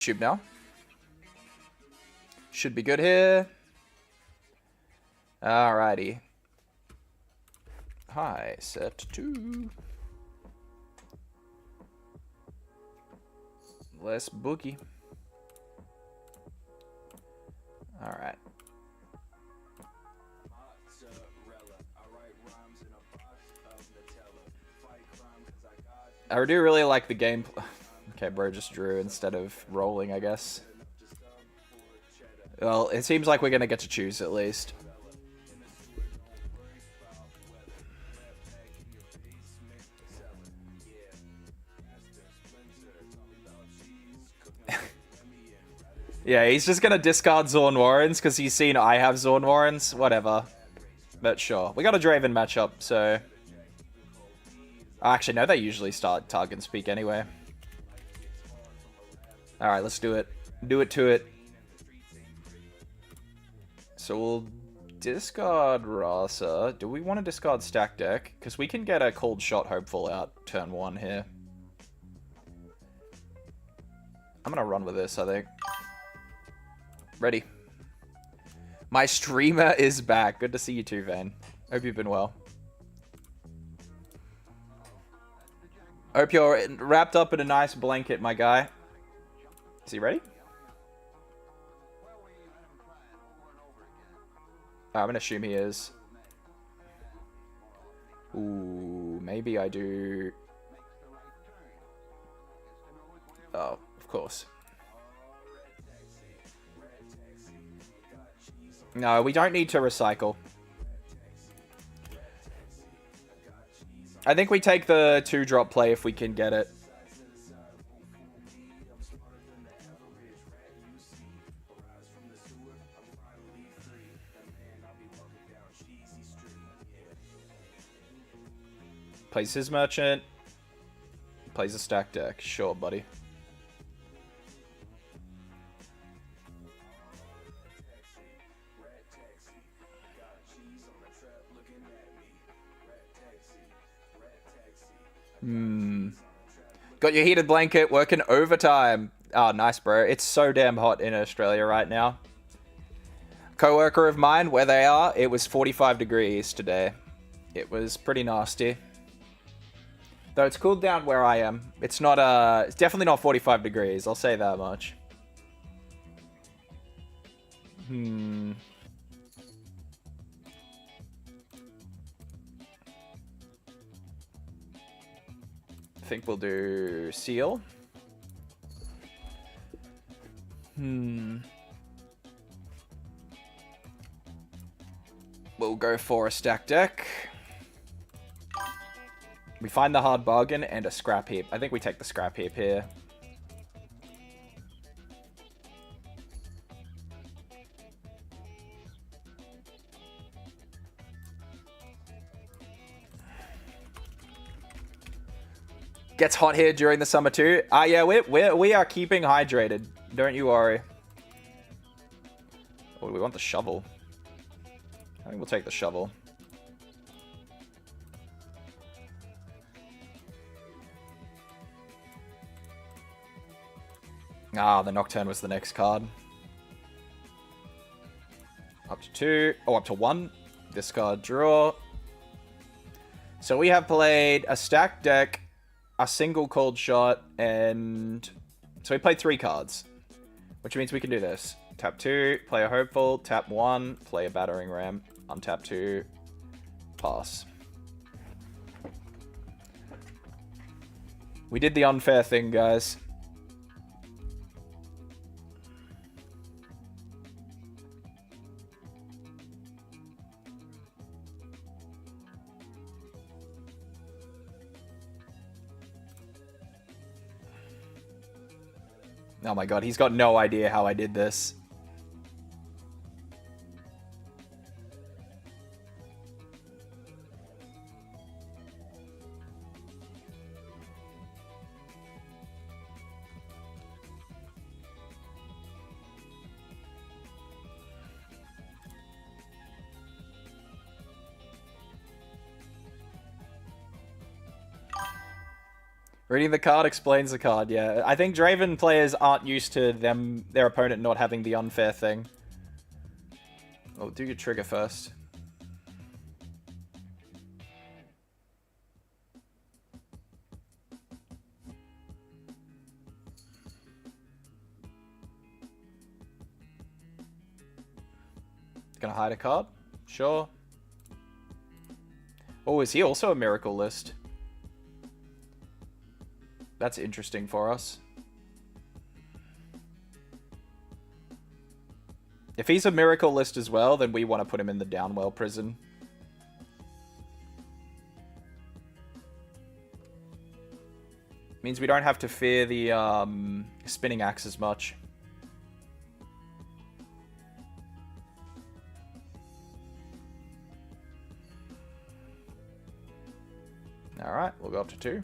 YouTube now. Should be good here. Alrighty. Hi, set 2. Less boogie. Alright. I do really like the game. Okay, bro just drew instead of rolling, I guess. Well, it seems like we're gonna get to choose at least. Yeah, he's just gonna discard Zorn Warrens because he's seen I have Zorn Warrens. Whatever. But sure. We got a Draven matchup, so... Actually, no, they usually start target speak anyway. Alright, let's do it. Do it to it. So we'll discard Rasa. Do we want to discard Stack Deck? Because we can get a Cold Shot Hopeful out turn 1 here. I'm gonna run with this, I think. Ready. My streamer is back. Good to see you too, Vane. Hope you've been well. Hope you're wrapped up in a nice blanket, my guy. Is he ready? I'm gonna assume he is. Ooh, maybe I do... Oh, of course. No, we don't need to recycle. I think we take the 2-drop play if we can get it. Plays his merchant. Plays a stack deck. Sure, buddy. Got your heated blanket, working overtime. Oh, nice, bro. It's so damn hot in Australia right now. Coworker of mine, where they are, it was 45 degrees today. It was pretty nasty. Though it's cooled down where I am. It's not, it's definitely not 45 degrees, I'll say that much. I think we'll do Seal. We'll go for a stack deck. We find the hard bargain and a scrap heap. I think we take the scrap heap here. Gets hot here during the summer too. Yeah, we are keeping hydrated. Don't you worry. Oh, do we want the shovel? I think we'll take the shovel. Ah, the Nocturne was the next card. Up to 2. Oh, up to 1. Discard, draw. So we have played a stack deck, a single cold shot, and... So we played 3 cards. Which means we can do this. Tap 2, play a Hopeful. Tap 1, play a Battering Ram. Untap 2, pass. We did the unfair thing, guys. Oh my god, he's got no idea how I did this. Reading the card explains the card, yeah. I think Draven players aren't used to their opponent not having the unfair thing. Oh, do your trigger first. Gonna hide a card? Sure. Oh, is he also a miracle list? That's interesting for us. If he's a miracle list as well, then we want to put him in the Downwell prison. Means we don't have to fear the spinning axe as much. Alright, we'll go up to 2.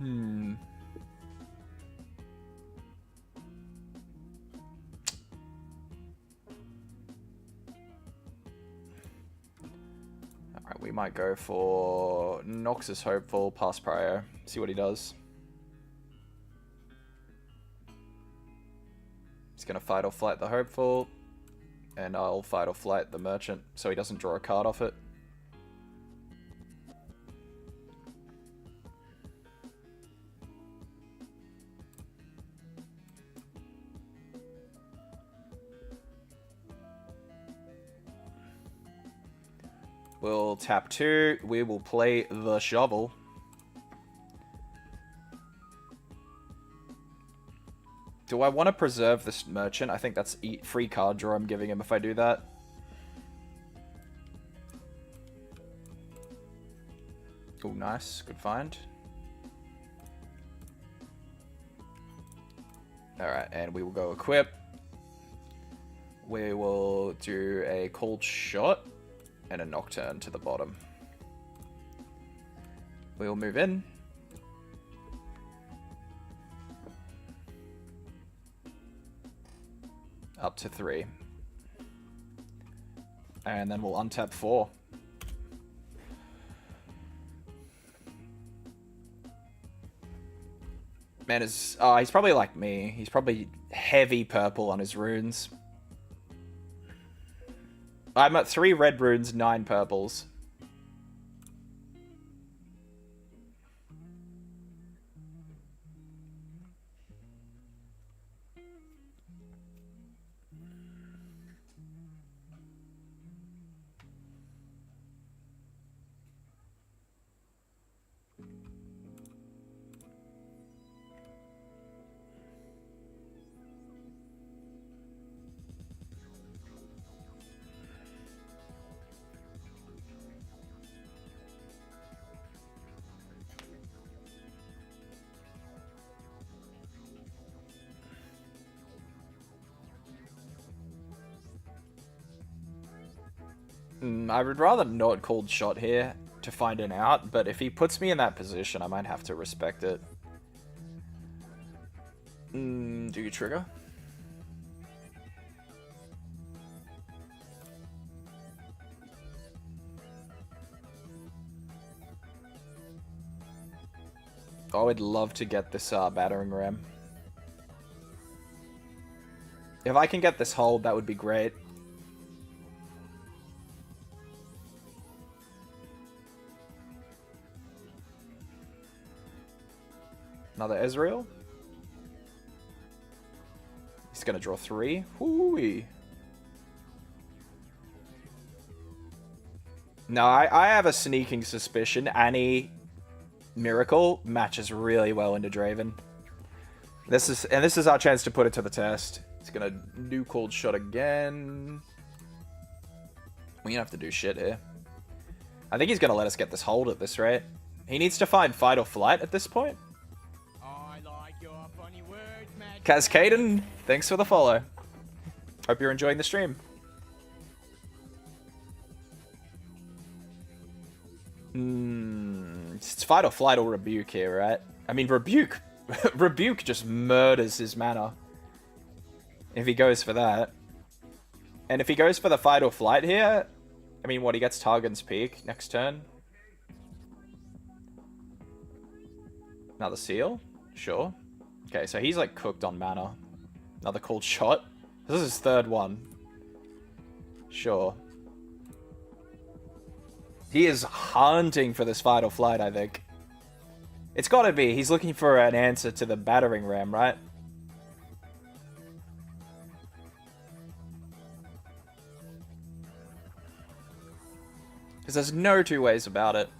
Alright, we might go for Noxus Hopeful, pass Prio. See what he does. He's gonna fight or flight the Hopeful. And I'll fight or flight the Merchant, so he doesn't draw a card off it. We'll tap 2. We will play the Shovel. Do I want to preserve this Merchant? I think that's free card draw I'm giving him if I do that. Oh, nice. Good find. Alright, and we will go equip. We will do a Cold Shot and a Nocturne to the bottom. We will move in. Up to 3. And then we'll untap 4. Man, he's probably like me. He's probably heavy purple on his runes. I'm at 3 red runes, 9 purples. I would rather not Cold Shot here to find an out, but if he puts me in that position, I might have to respect it. Do you trigger? Oh, I'd love to get this battering ram. If I can get this hold, that would be great. Another Ezreal. He's gonna draw 3. Whoo-wee. No, I have a sneaking suspicion Annie Miracle matches really well into Draven. This is our chance to put it to the test. He's gonna do Cold Shot again. We're gonna have to do shit here. I think he's gonna let us get this hold at this rate. He needs to find fight or flight at this point. Cascaden, thanks for the follow. Hope you're enjoying the stream. It's fight or flight or rebuke here, right? I mean, rebuke. Rebuke just murders his mana. If he goes for that. And if he goes for the fight or flight here, I mean, what, he gets Targon's Peak next turn? Another seal? Sure. Okay, so he's like cooked on mana. Another cold shot. This is his third one. Sure. He is hunting for this Vital Flight, I think. It's gotta be. He's looking for an answer to the battering ram, right? Because there's no two ways about it.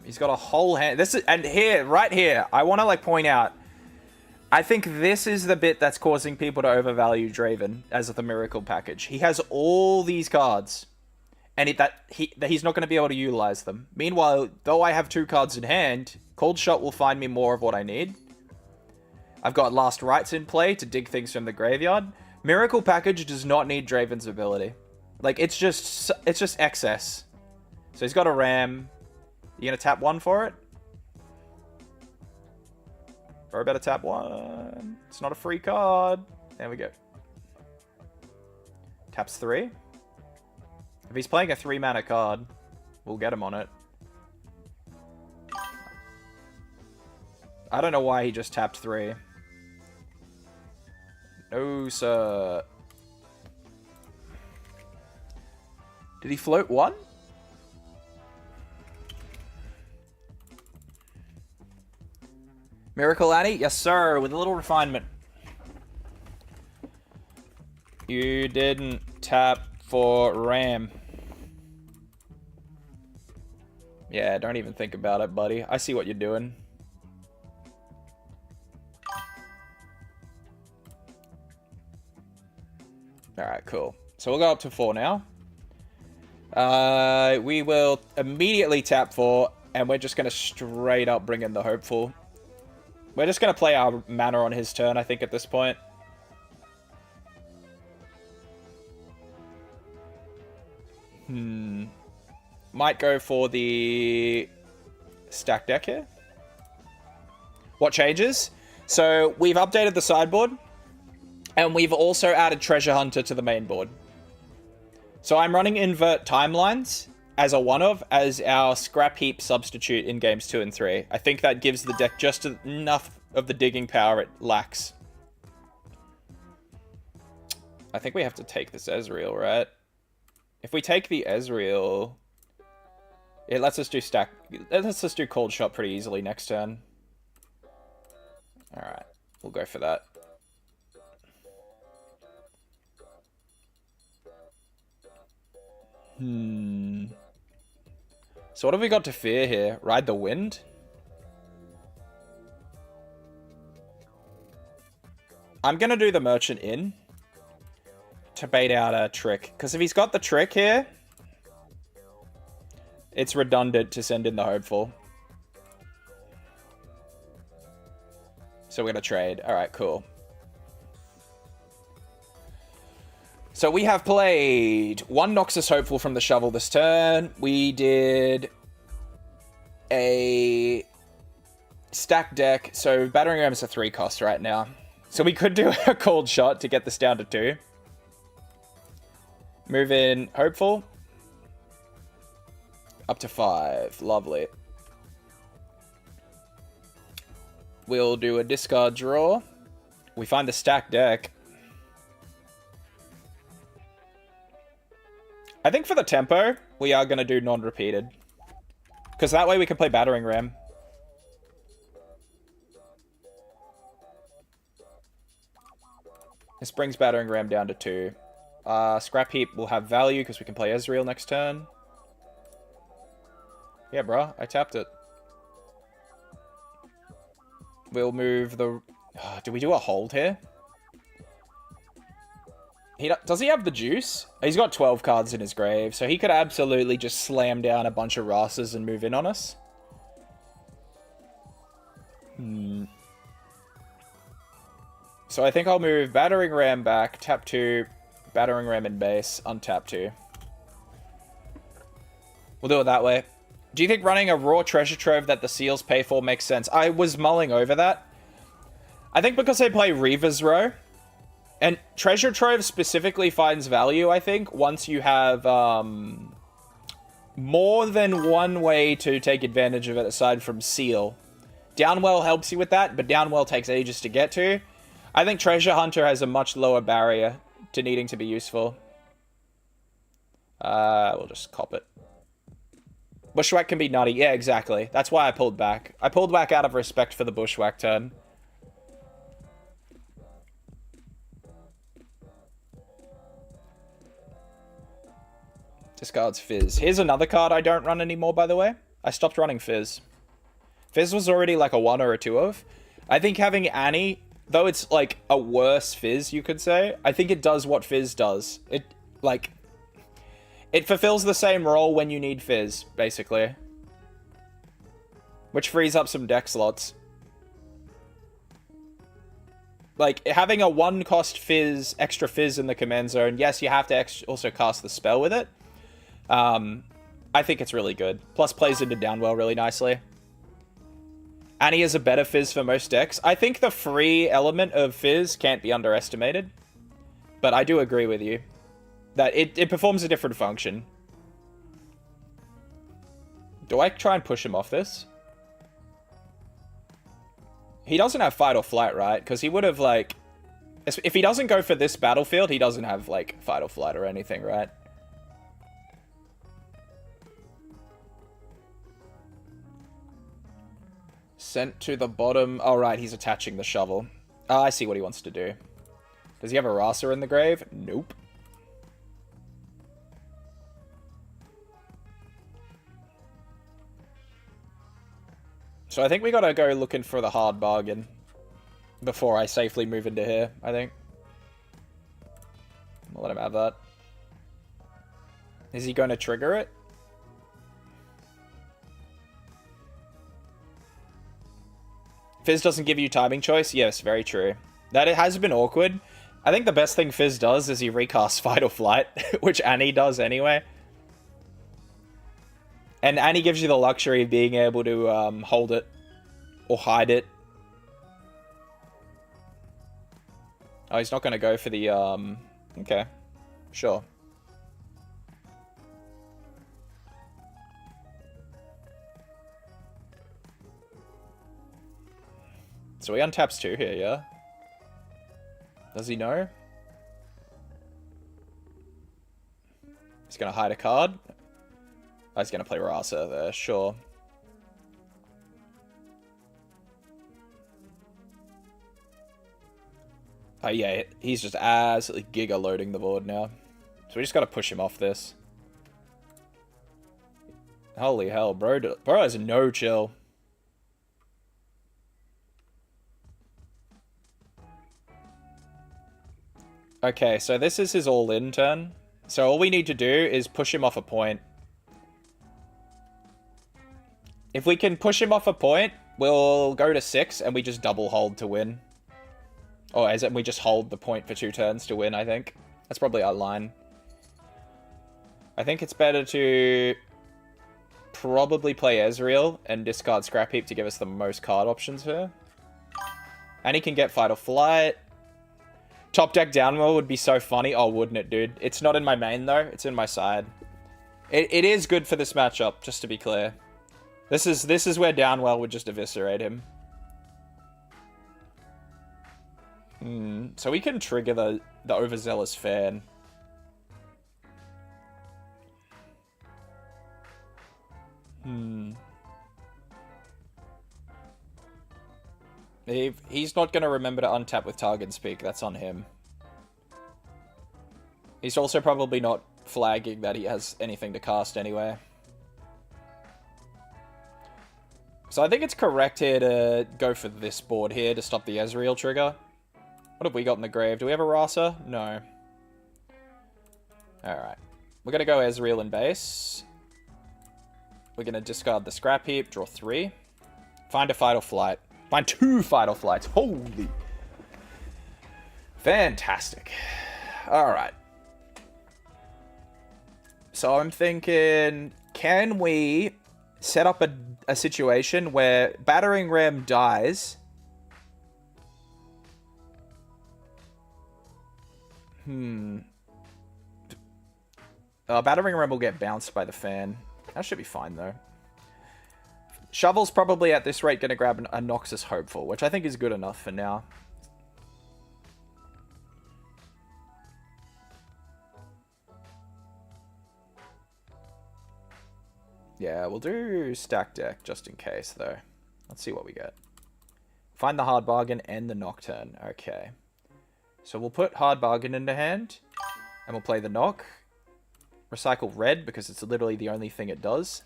He's got a whole hand. This is, and here, right here, I want to like point out. I think this is the bit that's causing people to overvalue Draven as the miracle package. He has all these cards, and he's not going to be able to utilize them. Meanwhile, though I have 2 cards in hand, Cold Shot will find me more of what I need. I've got Last Rites in play to dig things from the graveyard. Miracle package does not need Draven's ability. Like it's just excess. So he's got a ram. You gonna tap 1 for it? Or I better tap 1. It's not a free card. There we go. Taps 3. If he's playing a 3-mana card, we'll get him on it. I don't know why he just tapped 3. No, sir. Did he float 1? Miracle Annie? Yes, sir, with a little refinement. You didn't tap for Ram. Yeah, don't even think about it, buddy. I see what you're doing. Alright, cool. So we'll go up to 4 now. We will immediately tap 4, and we're just going to straight up bring in the Hopeful. We're just going to play our mana on his turn, I think, at this point. Might go for the stack deck here. What changes? So, we've updated the sideboard. And we've also added Treasure Hunter to the main board. So I'm running Invert Timelines as a one-of, as our Scrap Heap substitute in games 2 and 3. I think that gives the deck just enough of the digging power it lacks. I think we have to take this Ezreal, right? If we take the Ezreal, it lets us do Cold Shot pretty easily next turn. Alright, we'll go for that. So what have we got to fear here? Ride the Wind? I'm going to do the Merchant in to bait out a Trick. Because if he's got the Trick here, it's redundant to send in the Hopeful. So we're going to trade. Alright, cool. So we have played 1 Noxus Hopeful from the Shovel this turn. We did a stack deck. So Battering Ram is a 3 cost right now. So we could do a Cold Shot to get this down to 2. Move in Hopeful. Up to 5. Lovely. We'll do a discard draw. We find the stack deck. I think for the tempo, we are going to do non-repeated. Because that way we can play Battering Ram. This brings Battering Ram down to 2. Scrap Heap will have value because we can play Ezreal next turn. Yeah, bro, I tapped it. We'll move the... do we do a hold here? Does he have the juice? He's got 12 cards in his grave, so he could absolutely just slam down a bunch of Rasas and move in on us. So I think I'll move Battering Ram back, tap 2, Battering Ram in base, untap 2. We'll do it that way. Do you think running a raw treasure trove that the seals pay for makes sense? I was mulling over that. I think because they play Reaver's Row, And Treasure Trove specifically finds value, I think, once you have more than one way to take advantage of it aside from Seal. Downwell helps you with that, but Downwell takes ages to get to. I think Treasure Hunter has a much lower barrier to needing to be useful. We'll just cop it. Bushwhack can be nutty. Yeah, exactly. That's why I pulled back. I pulled back out of respect for the Bushwhack turn. Discards Fizz. Here's another card I don't run anymore, by the way. I stopped running Fizz. Fizz was already like a 1 or a 2 of. I think having Annie, though it's like a worse Fizz, you could say, I think it does what Fizz does. It fulfills the same role when you need Fizz, basically. Which frees up some deck slots. Like, having a 1-cost Fizz, extra Fizz in the command zone, yes, you have to also cast the spell with it. I think it's really good. Plus plays into Downwell really nicely. Annie is a better Fizz for most decks. I think the free element of Fizz can't be underestimated. But I do agree with you. That it performs a different function. Do I try and push him off this? He doesn't have Fight or Flight, right? Because he would have, like... If he doesn't go for this battlefield, he doesn't have, like, Fight or Flight or anything, right? Sent to the bottom. Oh, right, he's attaching the shovel. Oh, I see what he wants to do. Does he have a Rasa in the grave? Nope. So I think we gotta go looking for the hard bargain before I safely move into here, I think. I'll let him have that. Is he going to trigger it? Fizz doesn't give you timing choice? Yes, very true. That it has been awkward. I think the best thing Fizz does is he recasts Fight or Flight, which Annie does anyway. And Annie gives you the luxury of being able to hold it or hide it. Oh, he's not going to go for the... Okay, sure. So he untaps 2 here, yeah? Does he know? He's going to hide a card. Oh, he's going to play Rasa there, sure. Oh, yeah, he's just absolutely giga loading the board now. So we just got to push him off this. Holy hell, bro has no chill. Okay, so this is his all-in turn. So all we need to do is push him off a point. If we can push him off a point, we'll go to 6 and we just double hold to win. Or as in we just hold the point for 2 turns to win, I think. That's probably our line. I think it's better to probably play Ezreal and discard Scrap Heap to give us the most card options here. And he can get Fight or Flight. Top deck Downwell would be so funny. Oh, wouldn't it, dude? It's not in my main, though. It's in my side. It is good for this matchup, just to be clear. This is where Downwell would just eviscerate him. So we can trigger the Overzealous Fan. He's not going to remember to untap with Target Speak. That's on him. He's also probably not flagging that he has anything to cast anyway. So I think it's correct here to go for this board here to stop the Ezreal trigger. What have we got in the grave? Do we have a Rasa? No. Alright. We're going to go Ezreal in base. We're going to discard the Scrap Heap, draw 3. Find a Fight or Flight. Find 2 Fight or Flights. Holy. Fantastic. Alright. So I'm thinking, can we set up a situation where Battering Ram dies Battering Ram will get bounced by the fan. That should be fine, though. Shovel's probably at this rate going to grab a Noxus Hopeful, which I think is good enough for now. Yeah, we'll do stack deck just in case, though. Let's see what we get. Find the Hard Bargain and the Nocturne. Okay. So we'll put Hard Bargain into hand, and we'll play the Knock. Recycle red, because it's literally the only thing it does.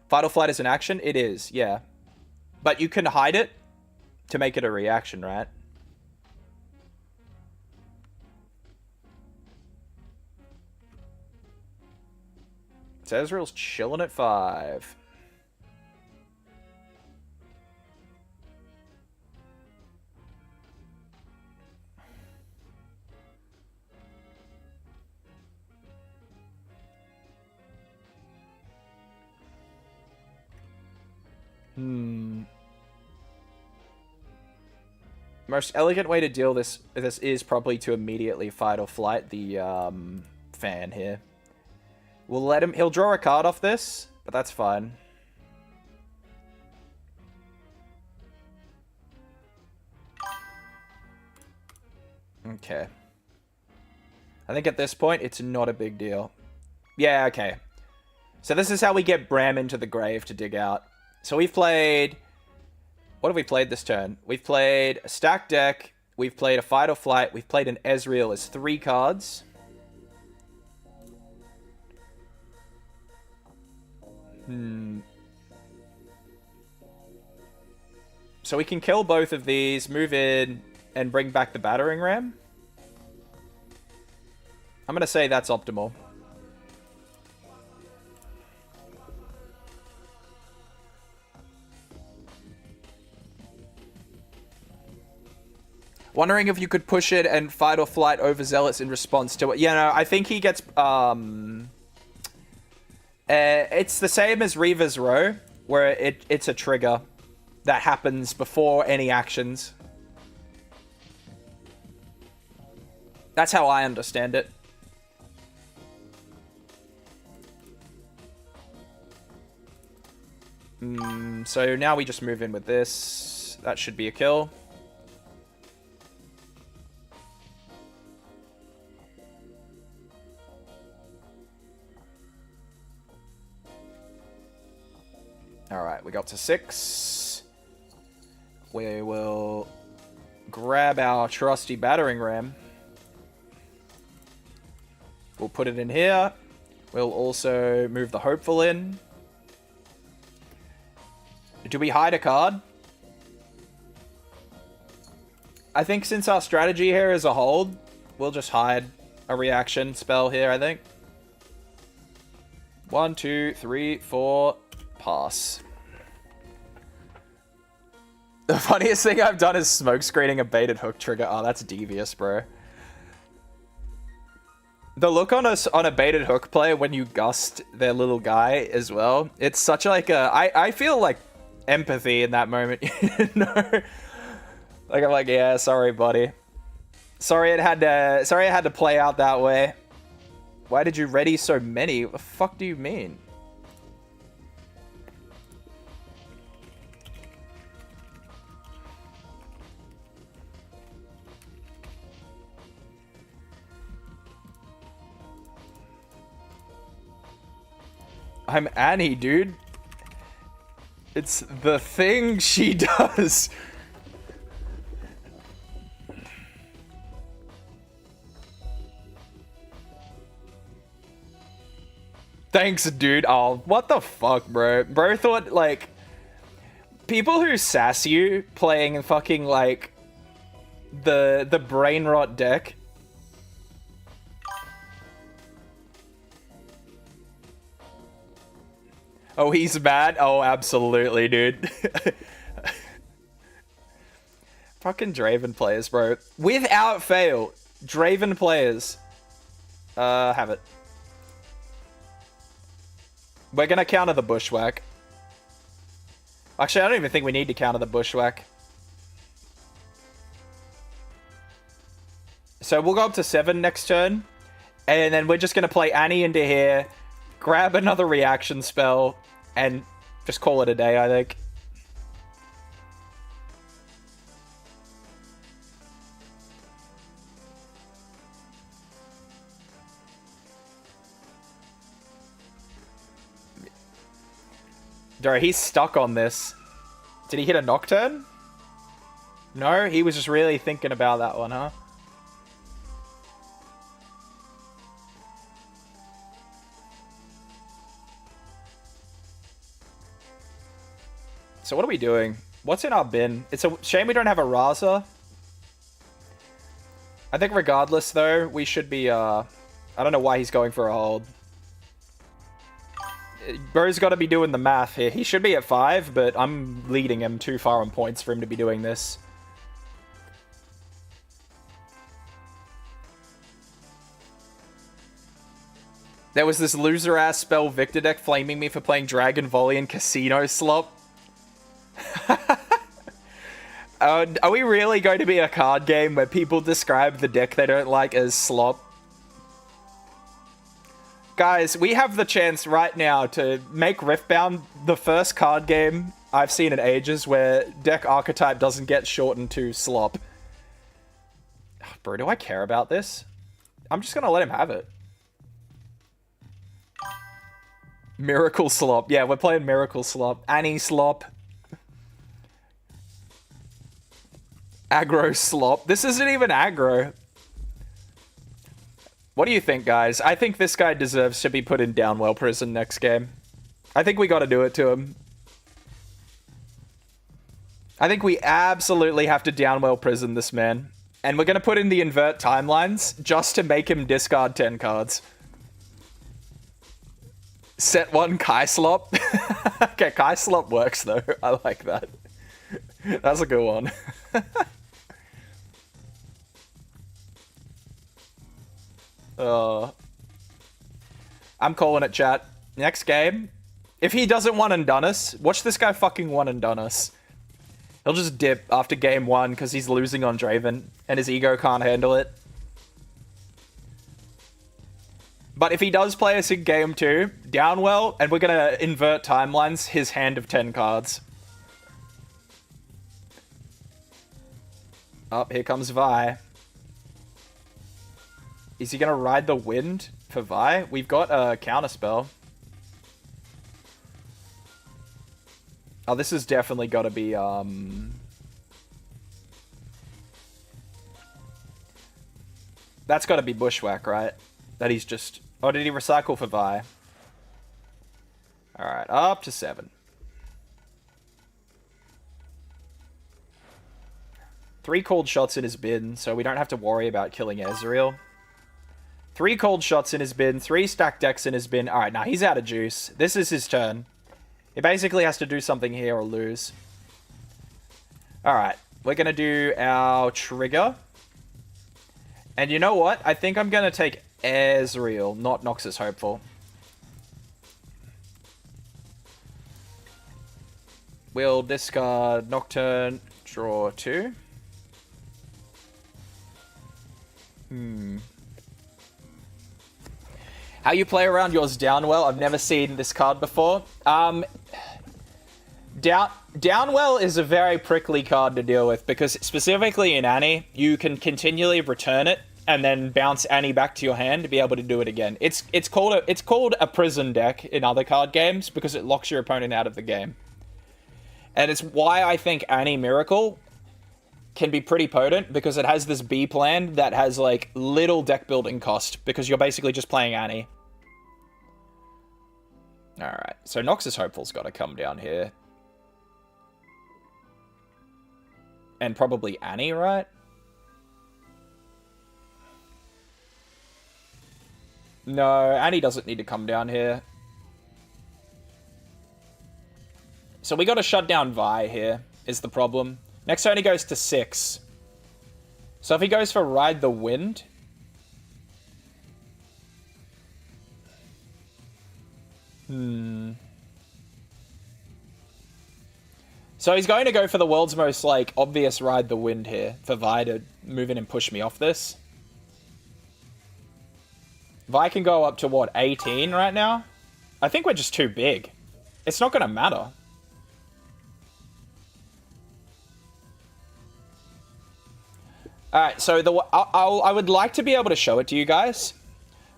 Vital Flight is an action? It is, yeah. But you can hide it to make it a reaction, right? So Ezreal's chilling at 5. Most elegant way to deal this is probably to immediately fight or flight the fan here. We'll let him... He'll draw a card off this, but that's fine. Okay. I think at this point, it's not a big deal. Yeah, okay. So this is how we get Bram into the grave to dig out. So we've played... What have we played this turn? We've played a stack deck. We've played a Fight or Flight. We've played an Ezreal as 3 cards. So we can kill both of these, move in, and bring back the Battering Ram. I'm going to say that's optimal. Wondering if you could push it and Fight or Flight Overzealous in response to it. Yeah, no, I think he gets... it's the same as Reaver's Row, where it's a trigger that happens before any actions. That's how I understand it. So now we just move in with this. That should be a kill. Alright, we got to 6. We will grab our trusty Battering Ram. We'll put it in here. We'll also move the Hopeful in. Do we hide a card? I think since our strategy here is a hold, we'll just hide a reaction spell here, I think. 1, 2, 3, 4... Pass. The funniest thing I've done is smoke screening a baited hook trigger. Oh, that's devious, bro. The look on a baited hook play when you gust their little guy as well. It's such like a... I feel like empathy in that moment. You know? Like I'm like, yeah, sorry, buddy. Sorry it had to play out that way. Why did you ready so many? What the fuck do you mean? I'm Annie, dude. It's the thing she does. Thanks, dude. Oh, what the fuck, bro? Bro thought, like... People who sass you playing fucking, like... The brain rot deck... Oh, he's mad? Oh, absolutely, dude. Fucking Draven players, bro. Without fail, Draven players. Have it. We're gonna counter the Bushwhack. Actually, I don't even think we need to counter the Bushwhack. So So we'll go up to 7 next turn. And then we're just going to play Annie into here, grab another reaction spell, and just call it a day, I think. Bro, he's stuck on this. Did he hit a Nocturne? No, he was just really thinking about that one, huh? So what are we doing? What's in our bin? It's a shame we don't have a Raza. I think regardless, though, we should be, I don't know why he's going for a hold. Bro's got to be doing the math here. He should be at 5, but I'm leading him too far on points for him to be doing this. There was this loser-ass spell Victor deck flaming me for playing Dragon Volley and Casino Slop. Are we really going to be a card game where people describe the deck they don't like as slop? Guys, we have the chance right now to make Riftbound the first card game I've seen in ages where deck archetype doesn't get shortened to slop. Bro, do I care about this? I'm just gonna let him have it. Miracle Slop. Yeah, we're playing Miracle Slop. Annie Slop. Aggro Slop. This isn't even aggro. What do you think, guys? I think this guy deserves to be put in Downwell Prison next game. I think we gotta do it to him. I think we absolutely have to Downwell Prison this man. And we're gonna put in the invert timelines just to make him discard 10 cards. Set 1 Kai Slop. Okay, Kai Slop works though. I like that. That's a good one. I'm calling it, chat. Next game, if he doesn't one and done us, watch this guy fucking one and done us. He'll just dip after game 1 because he's losing on Draven and his ego can't handle it. But if he does play us in game 2, Downwell, and we're gonna invert timelines, his hand of 10 cards. Oh, here comes Vi. Is he gonna ride the wind for Vi? We've got a counterspell. Oh, this has definitely got to be, that's got to be Bushwhack, right? That he's just... Oh, did he recycle for Vi? Alright, up to 7. 3 cold shots in his bin, so we don't have to worry about killing Ezreal. 3 cold shots in his bin, 3 stacked decks in his bin. Alright, now he's out of juice. This is his turn. He basically has to do something here or lose. Alright, we're going to do our trigger. And you know what? I think I'm going to take Ezreal, not Noxus Hopeful. We'll discard Nocturne, draw 2. How you play around yours Downwell? I've never seen this card before. Downwell is a very prickly card to deal with because specifically in Annie, you can continually return it and then bounce Annie back to your hand to be able to do it again. It's called a prison deck in other card games because it locks your opponent out of the game. And it's why I think Annie Miracle can be pretty potent because it has this B plan that has like little deck building cost because you're basically just playing Annie. Alright, so Noxus Hopeful's got to come down here. And probably Annie, right? No, Annie doesn't need to come down here. So we got to shut down Vi here, is the problem. Next turn he goes to 6. So if he goes for Ride the Wind... So he's going to go for the world's most, like, obvious Ride the Wind here for Vi to move in and push me off this. Vi can go up to, what, 18 right now? I think we're just too big. It's not going to matter. Alright, so I would like to be able to show it to you guys.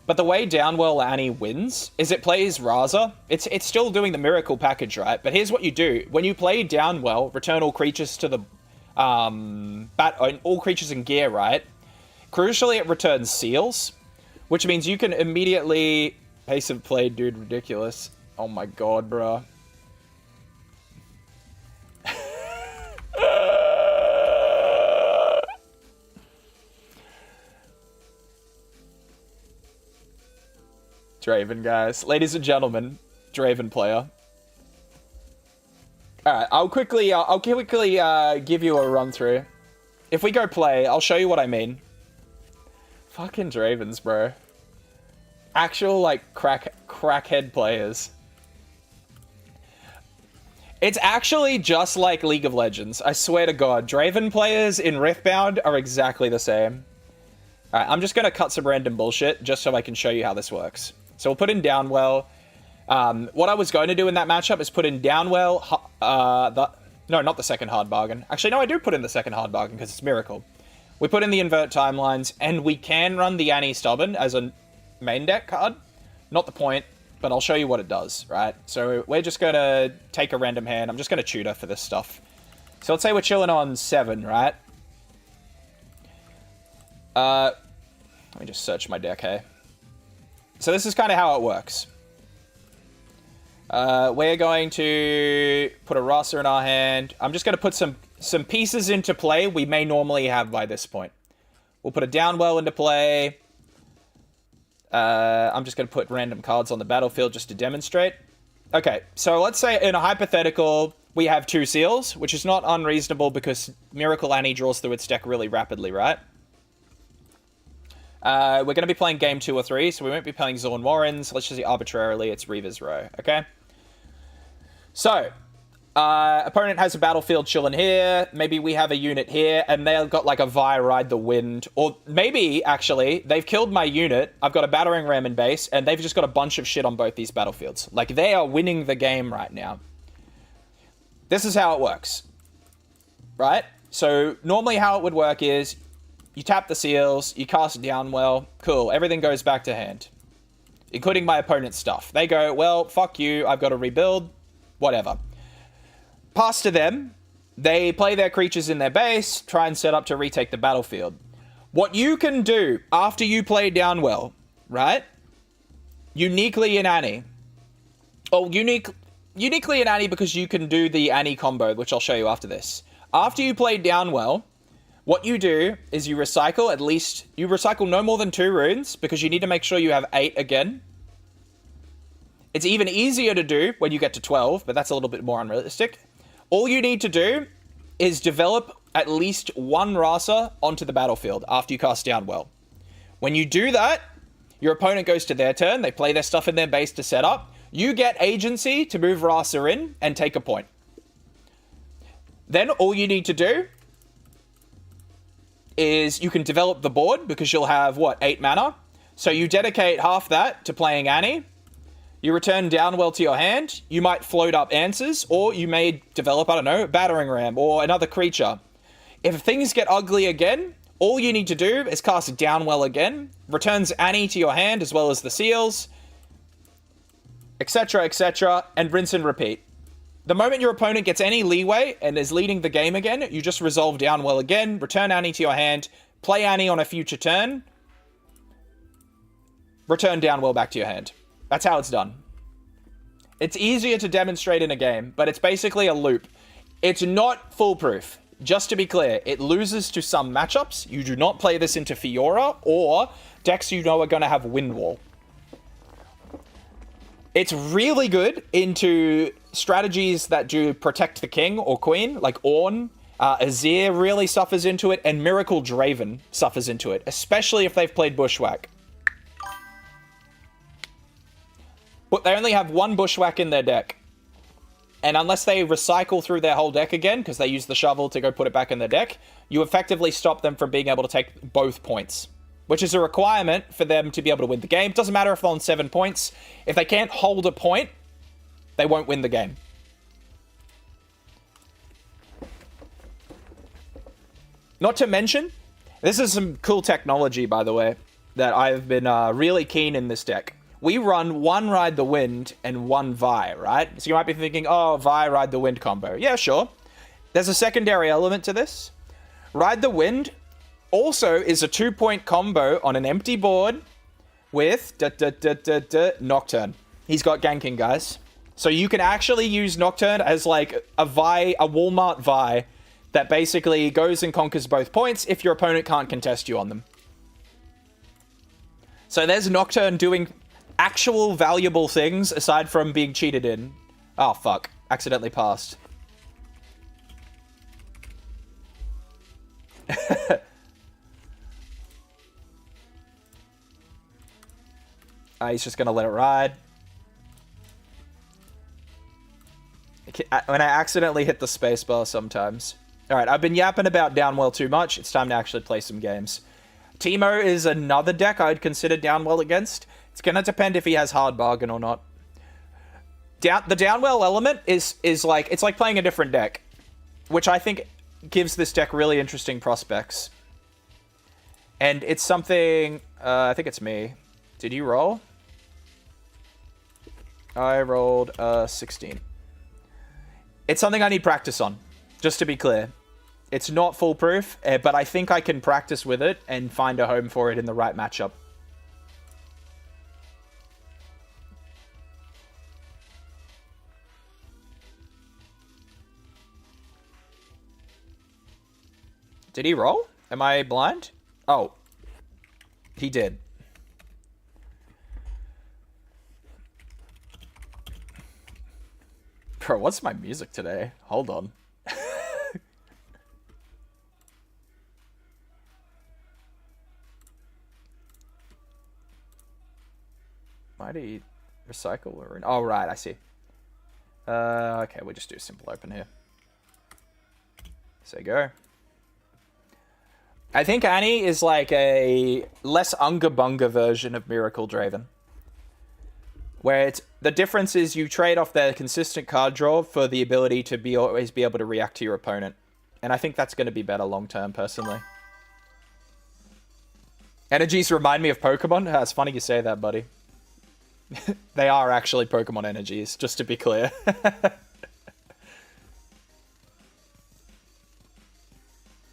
But the way Downwell Annie wins is it plays Raza. It's still doing the Miracle package, right? But here's what you do. When you play Downwell, return all creatures to the... all creatures in gear, right? Crucially, it returns seals. Which means you can immediately... Pace of play, dude, ridiculous. Oh my god, bro. Draven, guys. Ladies and gentlemen, Draven player. Alright, I'll quickly give you a run through. If we go play, I'll show you what I mean. Fucking Dravens, bro. Actual, like, crackhead players. It's actually just like League of Legends. I swear to God. Draven players in Riftbound are exactly the same. Alright, I'm just gonna cut some random bullshit just so I can show you how this works. So we'll put in Downwell. What I was going to do in that matchup is put in Downwell, no, not the second hard bargain. Actually, no, I do put in the second hard bargain because it's Miracle. We put in the invert timelines, and we can run the Annie Stubborn as a main deck card. Not the point, but I'll show you what it does, right? So we're just going to take a random hand. I'm just going to tutor for this stuff. So let's say we're chilling on 7, right? Let me just search my deck, hey? So this is kind of how it works. We're going to put a Rasa in our hand. I'm just going to put some pieces into play we may normally have by this point. We'll put a Downwell into play. I'm just going to put random cards on the battlefield just to demonstrate. Okay, so let's say in a hypothetical, we have 2 seals, which is not unreasonable because Miracle Annie draws through its deck really rapidly, right? We're going to be playing game 2 or 3, so we won't be playing Zorn Warrens. Let's just say arbitrarily it's Reaver's Row, okay? So, opponent has a battlefield chilling here. Maybe we have a unit here, and they've got like a Vi Ride the Wind. Or maybe, actually, they've killed my unit. I've got a Battering Ram in base, and they've just got a bunch of shit on both these battlefields. Like, they are winning the game right now. This is how it works. Right? So, normally how it would work is... You tap the seals, you cast Downwell, cool, everything goes back to hand. Including my opponent's stuff. They go, well, fuck you, I've got to rebuild, whatever. Pass to them, they play their creatures in their base, try and set up to retake the battlefield. What you can do after you play Downwell, right? Uniquely in Annie. Oh, uniquely in Annie because you can do the Annie combo, which I'll show you after this. After you play Downwell... What you do is you recycle no more than 2 runes because you need to make sure you have 8 again. It's even easier to do when you get to 12, but that's a little bit more unrealistic. All you need to do is develop at least 1 Rasa onto the battlefield after you cast Downwell. When you do that, your opponent goes to their turn, they play their stuff in their base to set up. You get agency to move Rasa in and take a point. Then all you need to do is you can develop the board because you'll have, what, 8 mana? So you dedicate half that to playing Annie. You return Downwell to your hand. You might float up Answers, or you may develop, I don't know, Battering Ram or another creature. If things get ugly again, all you need to do is cast Downwell again, returns Annie to your hand as well as the seals, etc., and rinse and repeat. The moment your opponent gets any leeway and is leading the game again, you just resolve Downwell again, return Annie to your hand, play Annie on a future turn, return Downwell back to your hand. That's how it's done. It's easier to demonstrate in a game, but it's basically a loop. It's not foolproof. Just to be clear, it loses to some matchups. You do not play this into Fiora or decks you know are going to have Windwall. It's really good into strategies that do protect the king or queen, like Ornn. Azir really suffers into it, and Miracle Draven suffers into it, especially if they've played Bushwhack. But they only have 1 Bushwhack in their deck. And unless they recycle through their whole deck again, because they use the shovel to go put it back in their deck, you effectively stop them from being able to take both points. which is a requirement for them to be able to win the game. Doesn't matter if they're on 7 points. If they can't hold a point, they won't win the game. Not to mention, this is some cool technology, by the way, that I've been really keen in this deck. We run 1 Ride the Wind and 1 Vi, right? So you might be thinking, oh, Vi, Ride the Wind combo. Yeah, sure. There's a secondary element to this. Ride the Wind also is a 2-point combo on an empty board with Nocturne. He's got ganking, guys. So you can actually use Nocturne as like a Walmart Vi that basically goes and conquers both points if your opponent can't contest you on them. So there's Nocturne doing actual valuable things aside from being cheated in. Oh, fuck. Accidentally passed. He's just going to let it ride. When I accidentally hit the spacebar sometimes. Alright, I've been yapping about Downwell too much. It's time to actually play some games. Teemo is another deck I'd consider Downwell against. It's going to depend if he has Hard Bargain or not. The Downwell element is like... It's like playing a different deck. Which I think gives this deck really interesting prospects. And it's something... I think it's me. Did you roll? I rolled 16. It's something I need practice on, just to be clear. It's not foolproof, but I think I can practice with it and find a home for it in the right matchup. Did he roll? Am I blind? Oh. He did. Bro, what's my music today? Hold on. Might he recycle or... Oh, right, I see. Okay, we'll just do a simple open here. So go. I think Annie is like a less Unga Bunga version of Miracle Draven. Where it's, the difference is you trade off their consistent card draw for the ability to always be able to react to your opponent. And I think that's going to be better long term, personally. Energies remind me of Pokemon? It's funny you say that, buddy. They are actually Pokemon energies, just to be clear.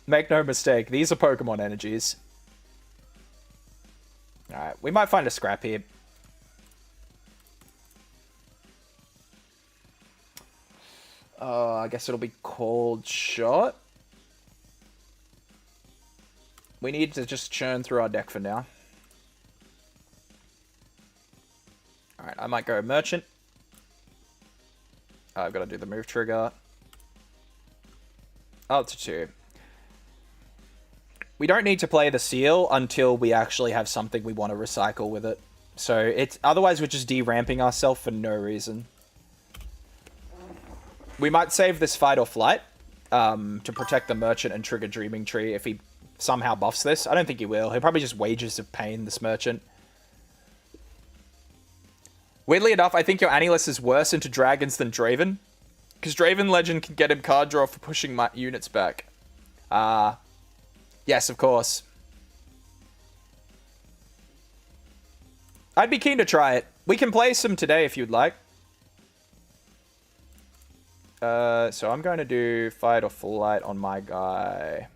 Make no mistake, these are Pokemon energies. Alright, we might find a scrap here. I guess it'll be Cold Shot. We need to just churn through our deck for now. Alright, I might go Merchant. I've got to do the move trigger. Up to 2. We don't need to play the Seal until we actually have something we want to recycle with it. So it's otherwise we're just de-ramping ourselves for no reason. We might save this Fight or Flight to protect the Merchant and trigger Dreaming Tree if he somehow buffs this. I don't think he will. He'll probably just Wages of Pain this Merchant. Weirdly enough, I think your Annulus is worse into Dragons than Draven. Because Draven Legend can get him card draw for pushing my units back. Yes, of course. I'd be keen to try it. We can play some today if you'd like. So I'm going to do Fight or Flight on my guy.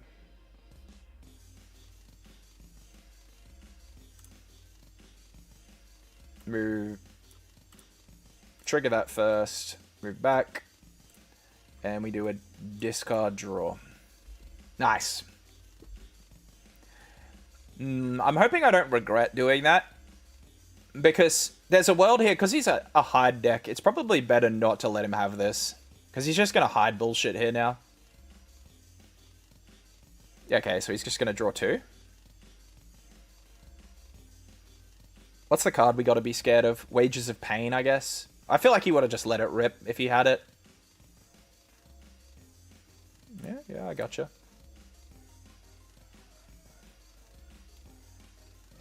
Move. Trigger that first. Move back. And we do a discard draw. Nice. I'm hoping I don't regret doing that. Because there's a world here, because he's a hide deck, it's probably better not to let him have this. Because he's just going to hide bullshit here now. Okay, so he's just going to draw 2. What's the card we got to be scared of? Wages of Pain, I guess. I feel like he would have just let it rip if he had it. Yeah, I gotcha.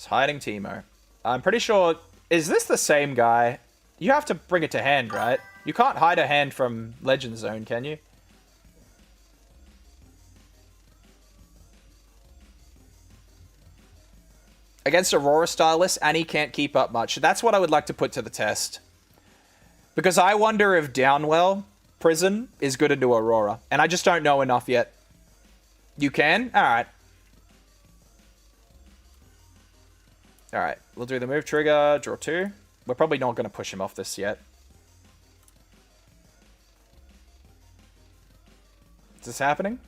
It's hiding Teemo. I'm pretty sure... Is this the same guy? You have to bring it to hand, right? You can't hide a hand from Legend Zone, can you? Against Aurora Stylus, Annie can't keep up much. That's what I would like to put to the test. Because I wonder if Downwell Prison is good into Aurora. And I just don't know enough yet. You can? Alright. Alright, we'll do the move trigger, draw 2. We're probably not going to push him off this yet. Is this happening?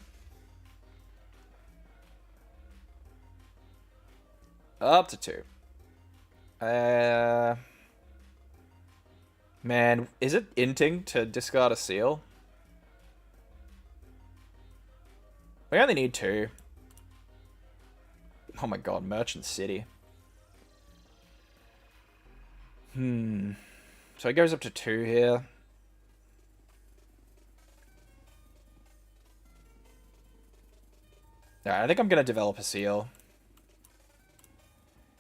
Up to 2. Man, is it inting to discard a seal? We only need 2. Oh my god, Merchant City. So it goes up to 2 here. Alright, I think I'm going to develop a seal.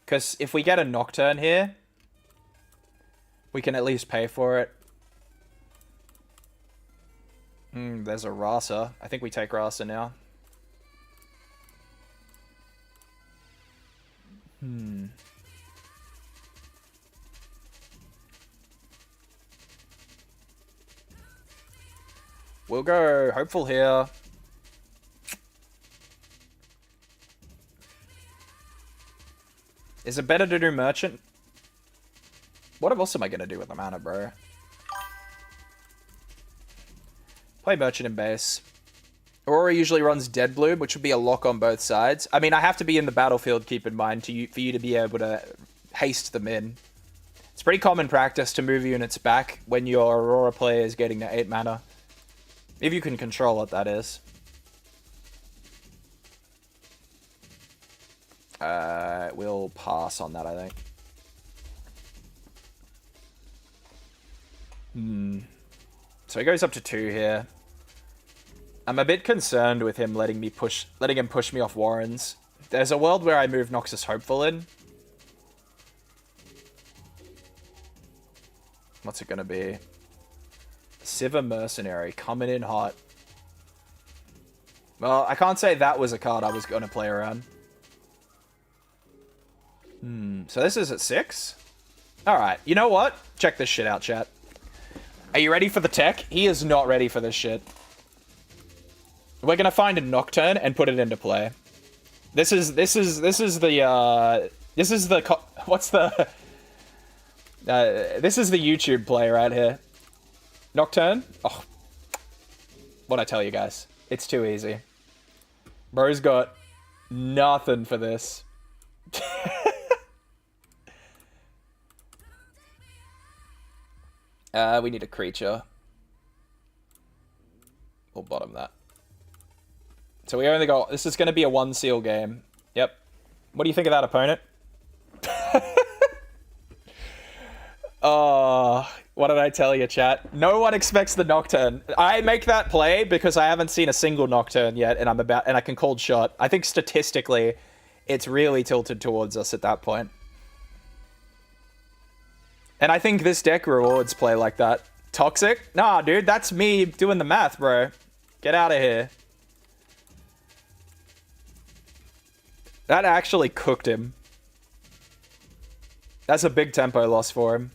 Because if we get a Nocturne here, we can at least pay for it. There's a Rasa. I think we take Rasa now. We'll go Hopeful here. Is it better to do Merchant? What else am I going to do with the mana, bro? Play Merchant in base. Aurora usually runs Dead Bloom, which would be a lock on both sides. I mean, I have to be in the battlefield, keep in mind, for you to be able to haste them in. It's pretty common practice to move units back when your Aurora player is getting to 8 mana. If you can control it, that is. We'll pass on that, I think. So he goes up to 2 here. I'm a bit concerned with him letting him push me off Warrens. There's a world where I move Noxus Hopeful in. What's it gonna be? Sivir Mercenary coming in hot. Well, I can't say that was a card I was gonna play around. So this is at 6? Alright, you know what? Check this shit out, chat. Are you ready for the tech? He is not ready for this shit. We're gonna find a Nocturne and put it into play. This is the YouTube play right here. Nocturne? Oh. What'd I tell you guys? It's too easy. Bro's got nothing for this. We need a creature. We'll bottom that. So we only got... This is going to be a 1 seal game. Yep. What do you think of that, opponent? Oh, what did I tell you, chat? No one expects the Nocturne. I make that play because I haven't seen a single Nocturne yet, and I can cold shot. I think statistically, it's really tilted towards us at that point. And I think this deck rewards play like that. Toxic? Nah, dude, that's me doing the math, bro. Get out of here. That actually cooked him. That's a big tempo loss for him.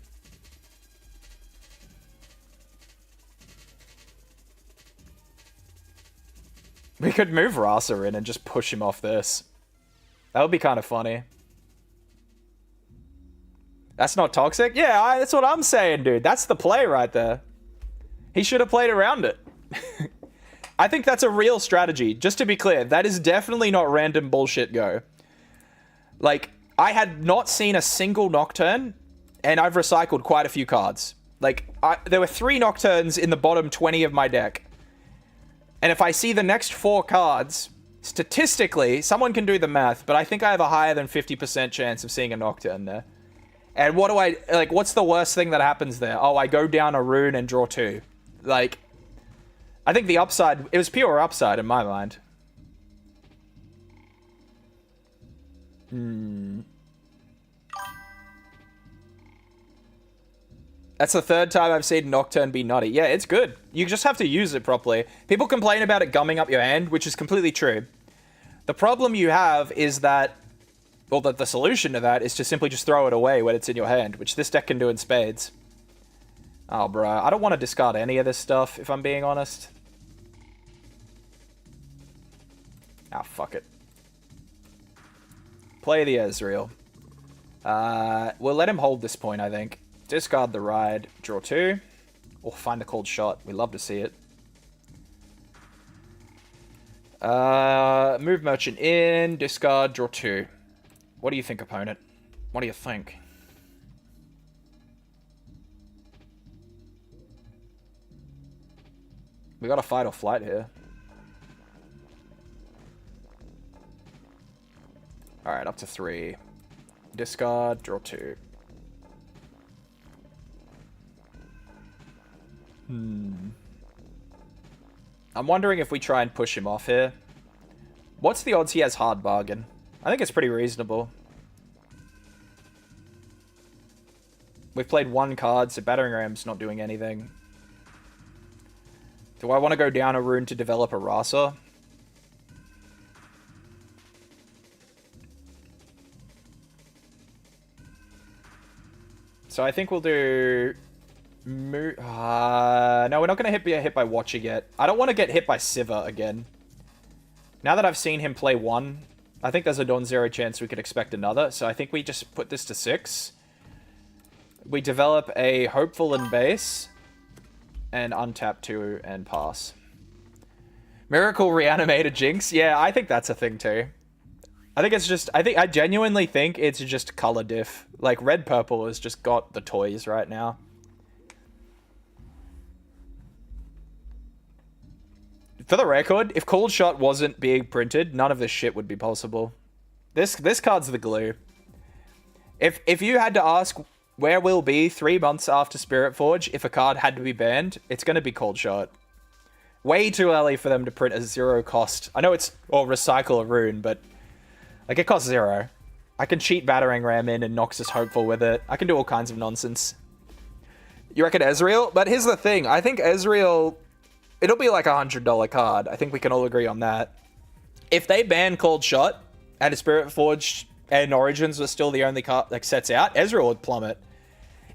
We could move Rasa in and just push him off this. That would be kind of funny. That's not toxic? Yeah, that's what I'm saying, dude. That's the play right there. He should have played around it. I think that's a real strategy. Just to be clear, that is definitely not random bullshit go. Like, I had not seen a single Nocturne, and I've recycled quite a few cards. Like, there were 3 Nocturnes in the bottom 20 of my deck. And if I see the next 4 cards, statistically, someone can do the math, but I think I have a higher than 50% chance of seeing a Nocturne there. And what do I... Like, what's the worst thing that happens there? Oh, I go down a rune and draw 2. Like, I think the upside... It was pure upside in my mind. That's the third time I've seen Nocturne be nutty. Yeah, it's good. You just have to use it properly. People complain about it gumming up your hand, which is completely true. The problem you have is that, well, the solution to that is to simply just throw it away when it's in your hand, which this deck can do in spades. Oh, bro, I don't want to discard any of this stuff, if I'm being honest. Ah, fuck it. Play the Ezreal. We'll let him hold this point, I think. Discard the Ride, draw 2. Or find the Cold Shot. We love to see it. Move Merchant in, discard, draw 2. What do you think, opponent? What do you think? We got a fight or flight here. Alright, up to 3. Discard, draw 2. I'm wondering if we try and push him off here. What's the odds he has hard bargain? I think it's pretty reasonable. We've played 1 card, so Battering Ram's not doing anything. Do I want to go down a rune to develop a Rasa? So I think we'll do... no, we're not going to get hit by Watcher yet. I don't want to get hit by Sivir again. Now that I've seen him play 1, I think there's a non-zero chance we could expect another. So I think we just put this to 6. We develop a Hopeful in base. And untap 2 and pass. Miracle Reanimated Jinx? Yeah, I think that's a thing too. I think it's just... I genuinely think it's just color diff. Like, red-purple has just got the toys right now. For the record, if Cold Shot wasn't being printed, none of this shit would be possible. This card's the glue. If you had to ask where we'll be 3 months after Spirit Forge if a card had to be banned, it's going to be Cold Shot. Way too early for them to print a 0 cost. I know it's... or recycle a rune, but... like, it costs 0. I can cheat Battering Ram in and Noxus Hopeful with it. I can do all kinds of nonsense. You reckon Ezreal? But here's the thing. I think Ezreal... it'll be like a $100 card. I think we can all agree on that. If they ban Cold Shot and Spirit Forge and Origins was still the only card like sets out, Ezreal would plummet.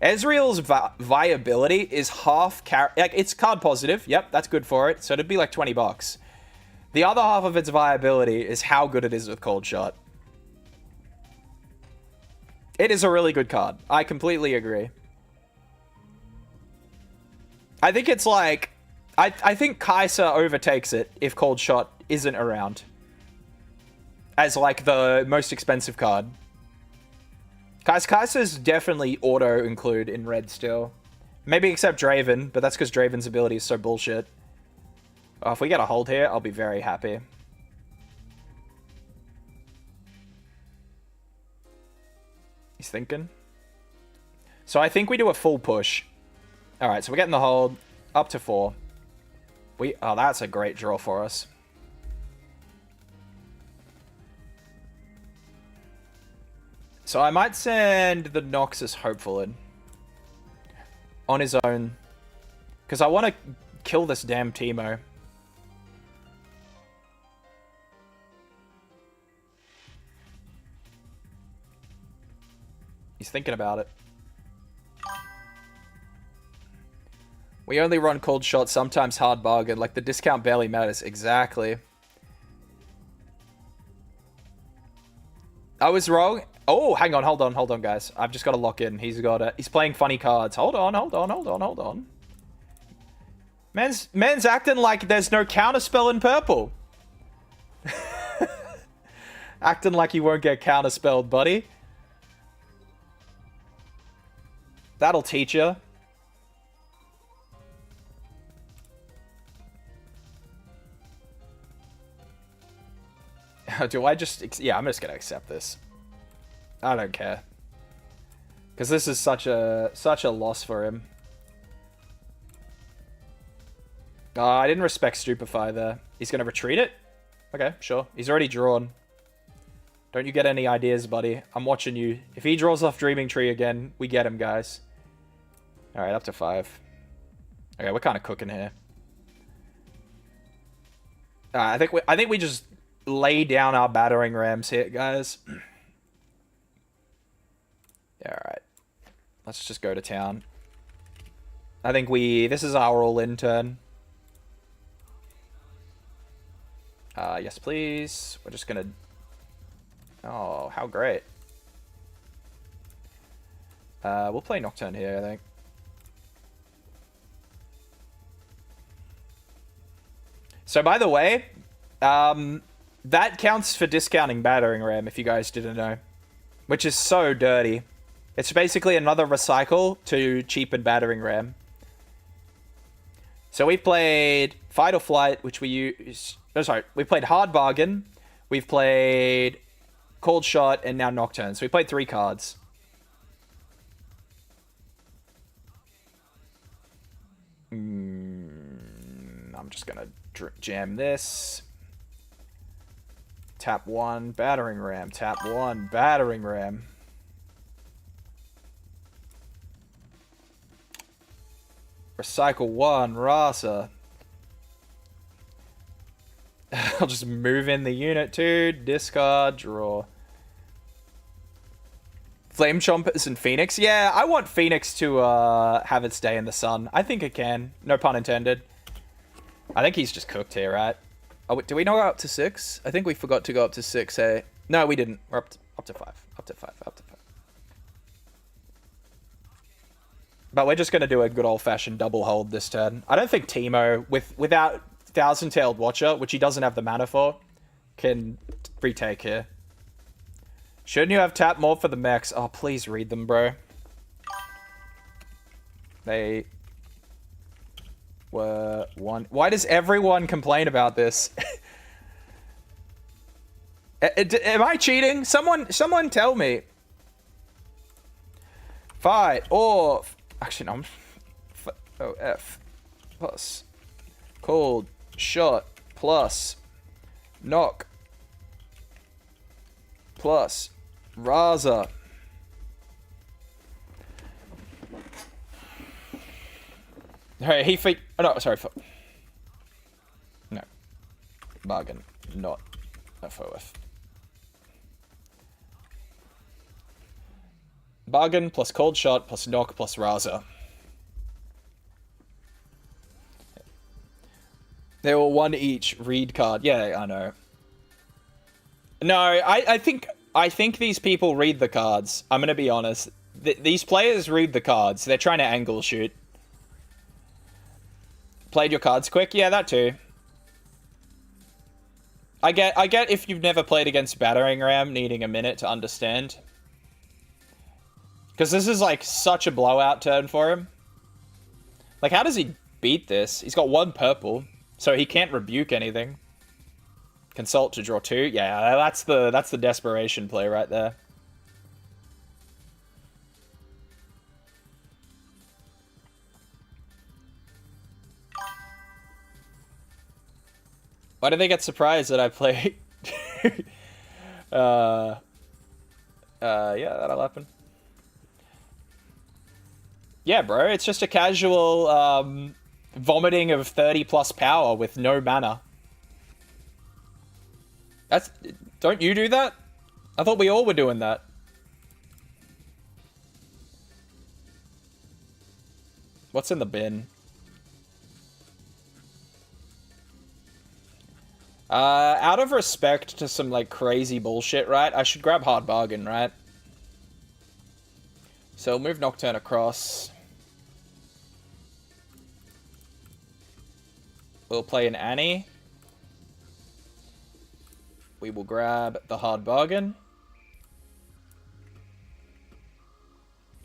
Ezreal's viability is half like, it's card positive. Yep, that's good for it. So it'd be like $20. The other half of its viability is how good it is with Cold Shot. It is a really good card. I completely agree. I think it's like... I think Kai'Sa overtakes it if Cold Shot isn't around. As, like, the most expensive card. Kai'Sa's definitely auto-include in red still. Maybe except Draven, but that's because Draven's ability is so bullshit. Oh, if we get a hold here, I'll be very happy. He's thinking. So I think we do a full push. Alright, so we're getting the hold. Up to 4. Oh, that's a great draw for us. So I might send the Noxus Hopeful in. On his own. Because I want to kill this damn Teemo. He's thinking about it. We only run Cold Shot, sometimes hard bargain. Like, the discount barely matters. Exactly. I was wrong. Oh, hang on, hold on, guys. I've just got to lock in. He's playing funny cards. Hold on. Man's acting like there's no counterspell in purple. Acting like you won't get counterspelled, buddy. That'll teach you. Do I just... yeah, I'm just gonna accept this. I don't care. Because this is such a loss for him. I didn't respect Stupefy there. He's gonna retreat it? Okay, sure. He's already drawn. Don't you get any ideas, buddy? I'm watching you. If he draws off Dreaming Tree again, we get him, guys. Alright, up to 5. Okay, we're kind of cooking here. I think we just lay down our battering rams here, guys. Yeah, alright. Let's just go to town. I think this is our all-in turn. Yes, please. We're just gonna... Oh, how great. We'll play Nocturne here, I think. So, by the way, that counts for discounting battering ram, if you guys didn't know. Which is so dirty. It's basically another recycle to cheapen battering ram. So we played Fight or Flight, which we use... Oh, sorry. We played Hard Bargain. We've played Cold Shot, and now Nocturne. So we played 3 cards. I'm just going to jam this. Tap 1, battering ram. Tap 1, battering ram. Recycle 1, Rasa. I'll just move in the unit 2, discard, draw. Flame Chompers and Phoenix. Yeah, I want Phoenix to have its day in the sun. I think it can. No pun intended. I think he's just cooked here, right? Oh, do we not go up to 6? I think we forgot to go up to 6, hey? No, we didn't. We're up to 5. Up to 5. Up to 5. But we're just going to do a good old-fashioned double hold this turn. I don't think Teemo, without Thousand-Tailed Watcher, which he doesn't have the mana for, can retake here. Shouldn't you have tapped more for the mechs? Oh, please read them, bro. They were one... Why does everyone complain about this? Am I cheating? Someone tell me. Fight or... Actually, no. F plus Cold Shot plus Knock plus Rasa. Hey, he feet. Oh, no, sorry. No. Bargain, not FOF. Bargain plus Cold Shot plus Knock plus Rasa. They were 1 each. Read card. Yeah, I know. No, I think these people read the cards. I'm gonna be honest. These players read the cards. They're trying to angle shoot. Played your cards quick? Yeah, that too. I get if you've never played against battering ram, needing a minute to understand. Because this is, like, such a blowout turn for him. Like, how does he beat this? He's got 1 purple, so he can't rebuke anything. Consult to draw 2. Yeah, that's the desperation play right there. Why did they get surprised that I play? Yeah, that'll happen. Yeah, bro, it's just a casual vomiting of 30 plus power with no mana. Don't you do that? I thought we all were doing that. What's in the bin? Out of respect to some, like, crazy bullshit, right? I should grab Hard Bargain, right? So we'll move Nocturne across. We'll play an Annie. We will grab the Hard Bargain.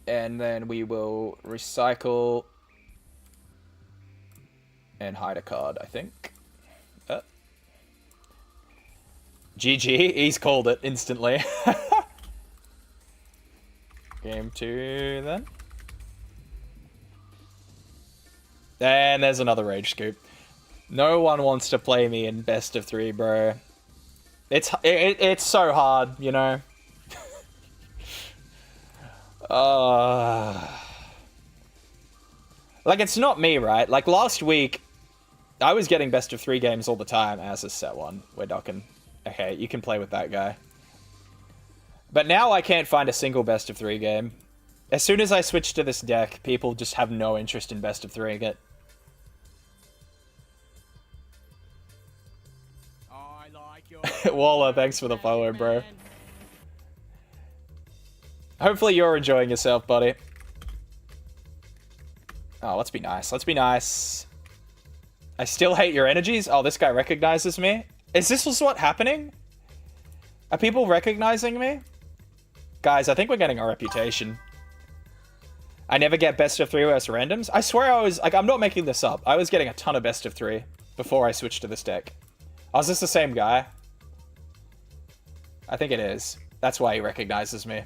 And then we will recycle and hide a card, I think. GG, he's called it instantly. Game 2 then. And there's another Rage Scoop. No one wants to play me in best of 3, bro. It's so hard, you know. Like, it's not me, right? Like, last week, I was getting best of 3 games all the time as a set 1. We're docking. Okay, you can play with that guy. But now I can't find a single best of 3 game. As soon as I switch to this deck, people just have no interest in best of 3ing it. Waller, thanks for the follow, bro. Hopefully you're enjoying yourself, buddy. Oh, let's be nice. Let's be nice. I still hate your energies. Oh, this guy recognizes me. Is this what's happening? Are people recognizing me? Guys, I think we're getting a reputation. I never get best of 3 versus randoms. I swear I was, like, I'm not making this up. I was getting a ton of best of 3 before I switched to this deck. Oh, is this the same guy? I think it is. That's why he recognizes me.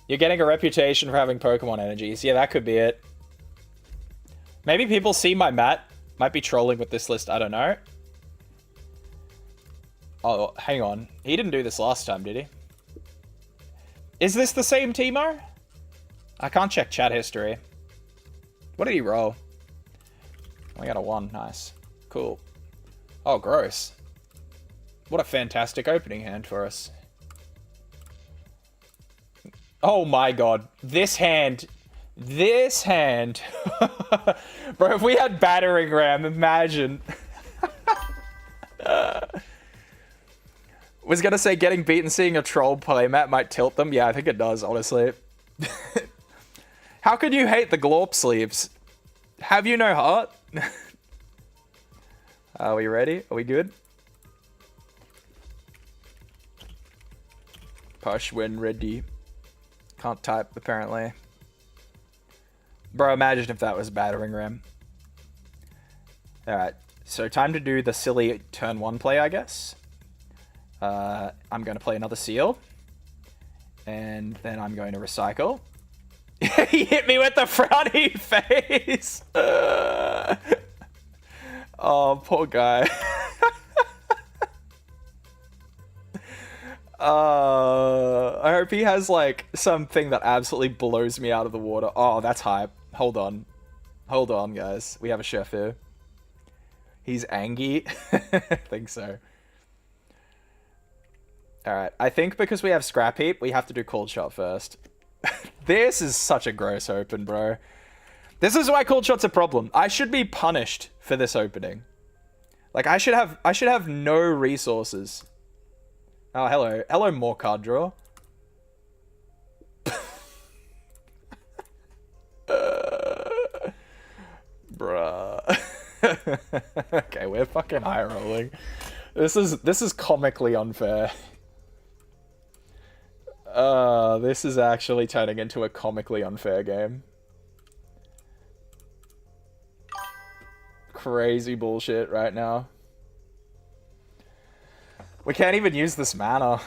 You're getting a reputation for having Pokemon energies. Yeah, that could be it. Maybe people see my mat. Might be trolling with this list, I don't know. Oh, hang on. He didn't do this last time, did he? Is this the same Teemo? I can't check chat history. What did he roll? I got a 1. Nice. Cool. Oh, gross. What a fantastic opening hand for us. Oh my god. This hand... This hand... Bro, if we had Battering Ram, imagine. Was gonna say getting beaten seeing a troll playmat might tilt them. Yeah, I think it does, honestly. How could you hate the Glorp sleeves? Have you no heart? Are we ready? Are we good? Push when ready. Can't type, apparently. Bro, imagine if that was Battering Ram. Alright, so time to do the silly turn 1 play, I guess. I'm going to play another Seal. And then I'm going to recycle. He hit me with the frowny face! Oh, poor guy. I hope he has, like, something that absolutely blows me out of the water. Oh, that's hype. Hold on. Hold on, guys. We have a chef here. He's angry. I think so. Alright, I think because we have Scrap Heap, we have to do Cold Shot first. This is such a gross open, bro. This is why Cold Shot's a problem. I should be punished for this opening. Like, I should have no resources. Oh, hello. Hello, more card draw. Bruh. Okay, we're fucking high rolling. This is comically unfair. This is actually turning into a comically unfair game. Crazy bullshit right now. We can't even use this mana.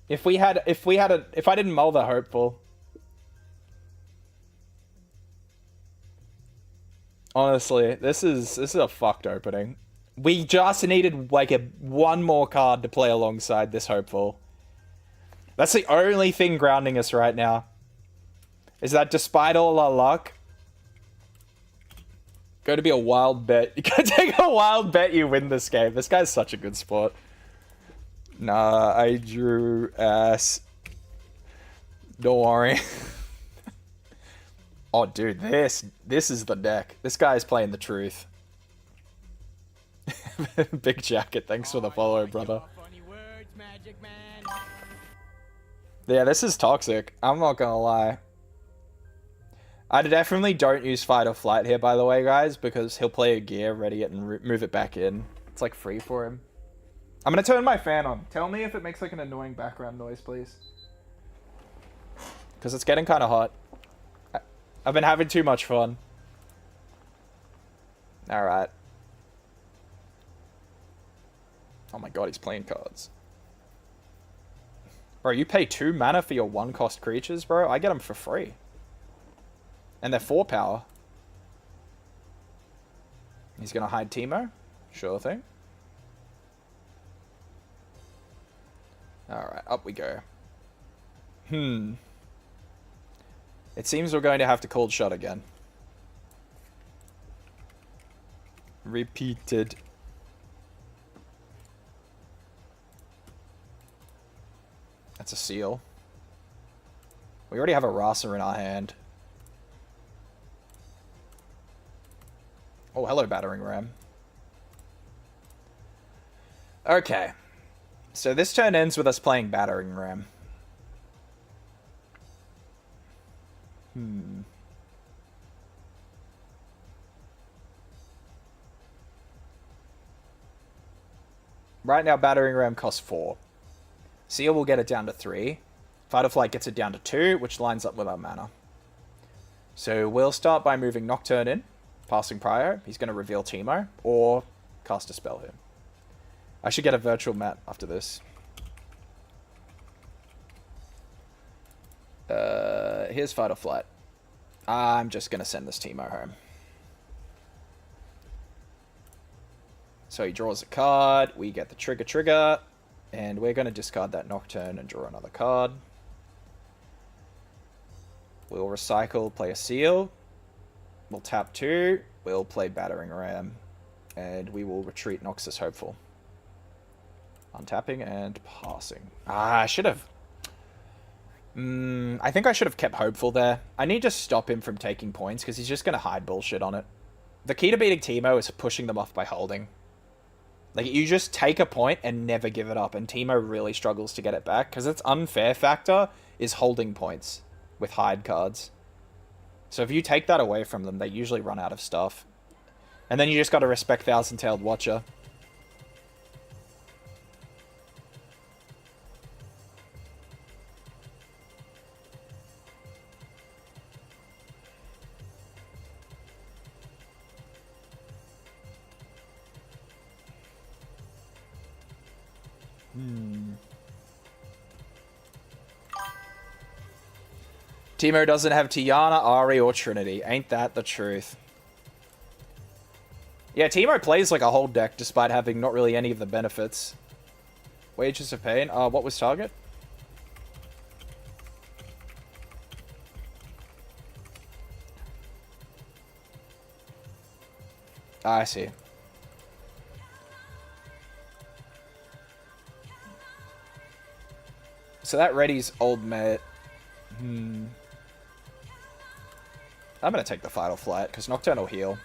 If I didn't mull the Hopeful. Honestly, this is a fucked opening. We just needed like one more card to play alongside this Hopeful. That's the only thing grounding us right now. Is that despite all our luck, going to be a wild bet. You can take a wild bet you win this game. This guy's such a good sport. Nah, I drew ass. Don't worry. Oh, dude, this is the deck. This guy's playing the truth. Big Jacket, thanks for the follow, brother. Yeah, this is toxic. I'm not gonna lie. I definitely don't use Fight or Flight here, by the way, guys, because he'll play a gear, ready it, and move it back in. It's like free for him. I'm gonna turn my fan on. Tell me if it makes like an annoying background noise, please. Because it's getting kind of hot. I've been having too much fun. Alright. Oh my god, he's playing cards. Bro, you pay 2 mana for your 1-cost creatures, bro? I get them for free. And they're 4 power. He's gonna hide Teemo? Sure thing. Alright, up we go. It seems we're going to have to cold shot again. Repeated. That's a seal. We already have a Rasa in our hand. Oh, hello, battering ram. Okay. So this turn ends with us playing battering ram. Right now, battering ram costs 4. Seal will get it down to 3. Fight or Flight gets it down to 2, which lines up with our mana. So we'll start by moving Nocturne in, passing Prio. He's going to reveal Teemo, or cast a spell here. I should get a virtual mat after this. Here's Fight or Flight. I'm just going to send this Teemo home. So he draws a card, we get the trigger, and we're going to discard that Nocturne and draw another card. We'll recycle, play a Seal. We'll tap 2, we'll play Battering Ram, and we will retreat Noxus Hopeful. Untapping and passing. I should have... I think I should have kept Hopeful there. I need to stop him from taking points, because he's just going to hide bullshit on it. The key to beating Teemo is pushing them off by holding. Like, you just take a point and never give it up, and Teemo really struggles to get it back, because its unfair factor is holding points with hide cards. So if you take that away from them, they usually run out of stuff. And then you just gotta respect Thousand-Tailed Watcher. Teemo doesn't have Tiana, Ari, or Trinity. Ain't that the truth? Yeah, Teemo plays like a whole deck despite having not really any of the benefits. Wages of Pain. What was target? I see. So that readies old mate. I'm going to take the Final Flight, because Nocturne will heal.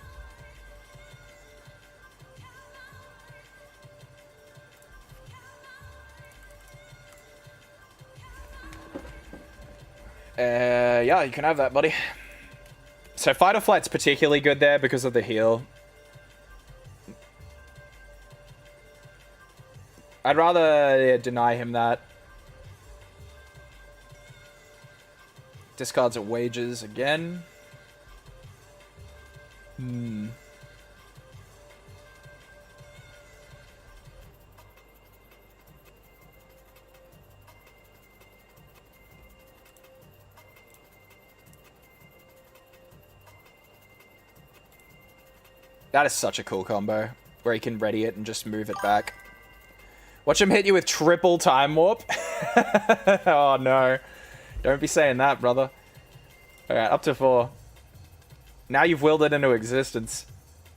Yeah, you can have that, buddy. So Fight or Flight's particularly good there because of the heal. I'd rather deny him that. Discards at Wages again. That is such a cool combo, where he can ready it and just move it back. Watch him hit you with triple Time Warp. Oh no. Don't be saying that, brother. Alright, up to 4. Now you've willed it into existence.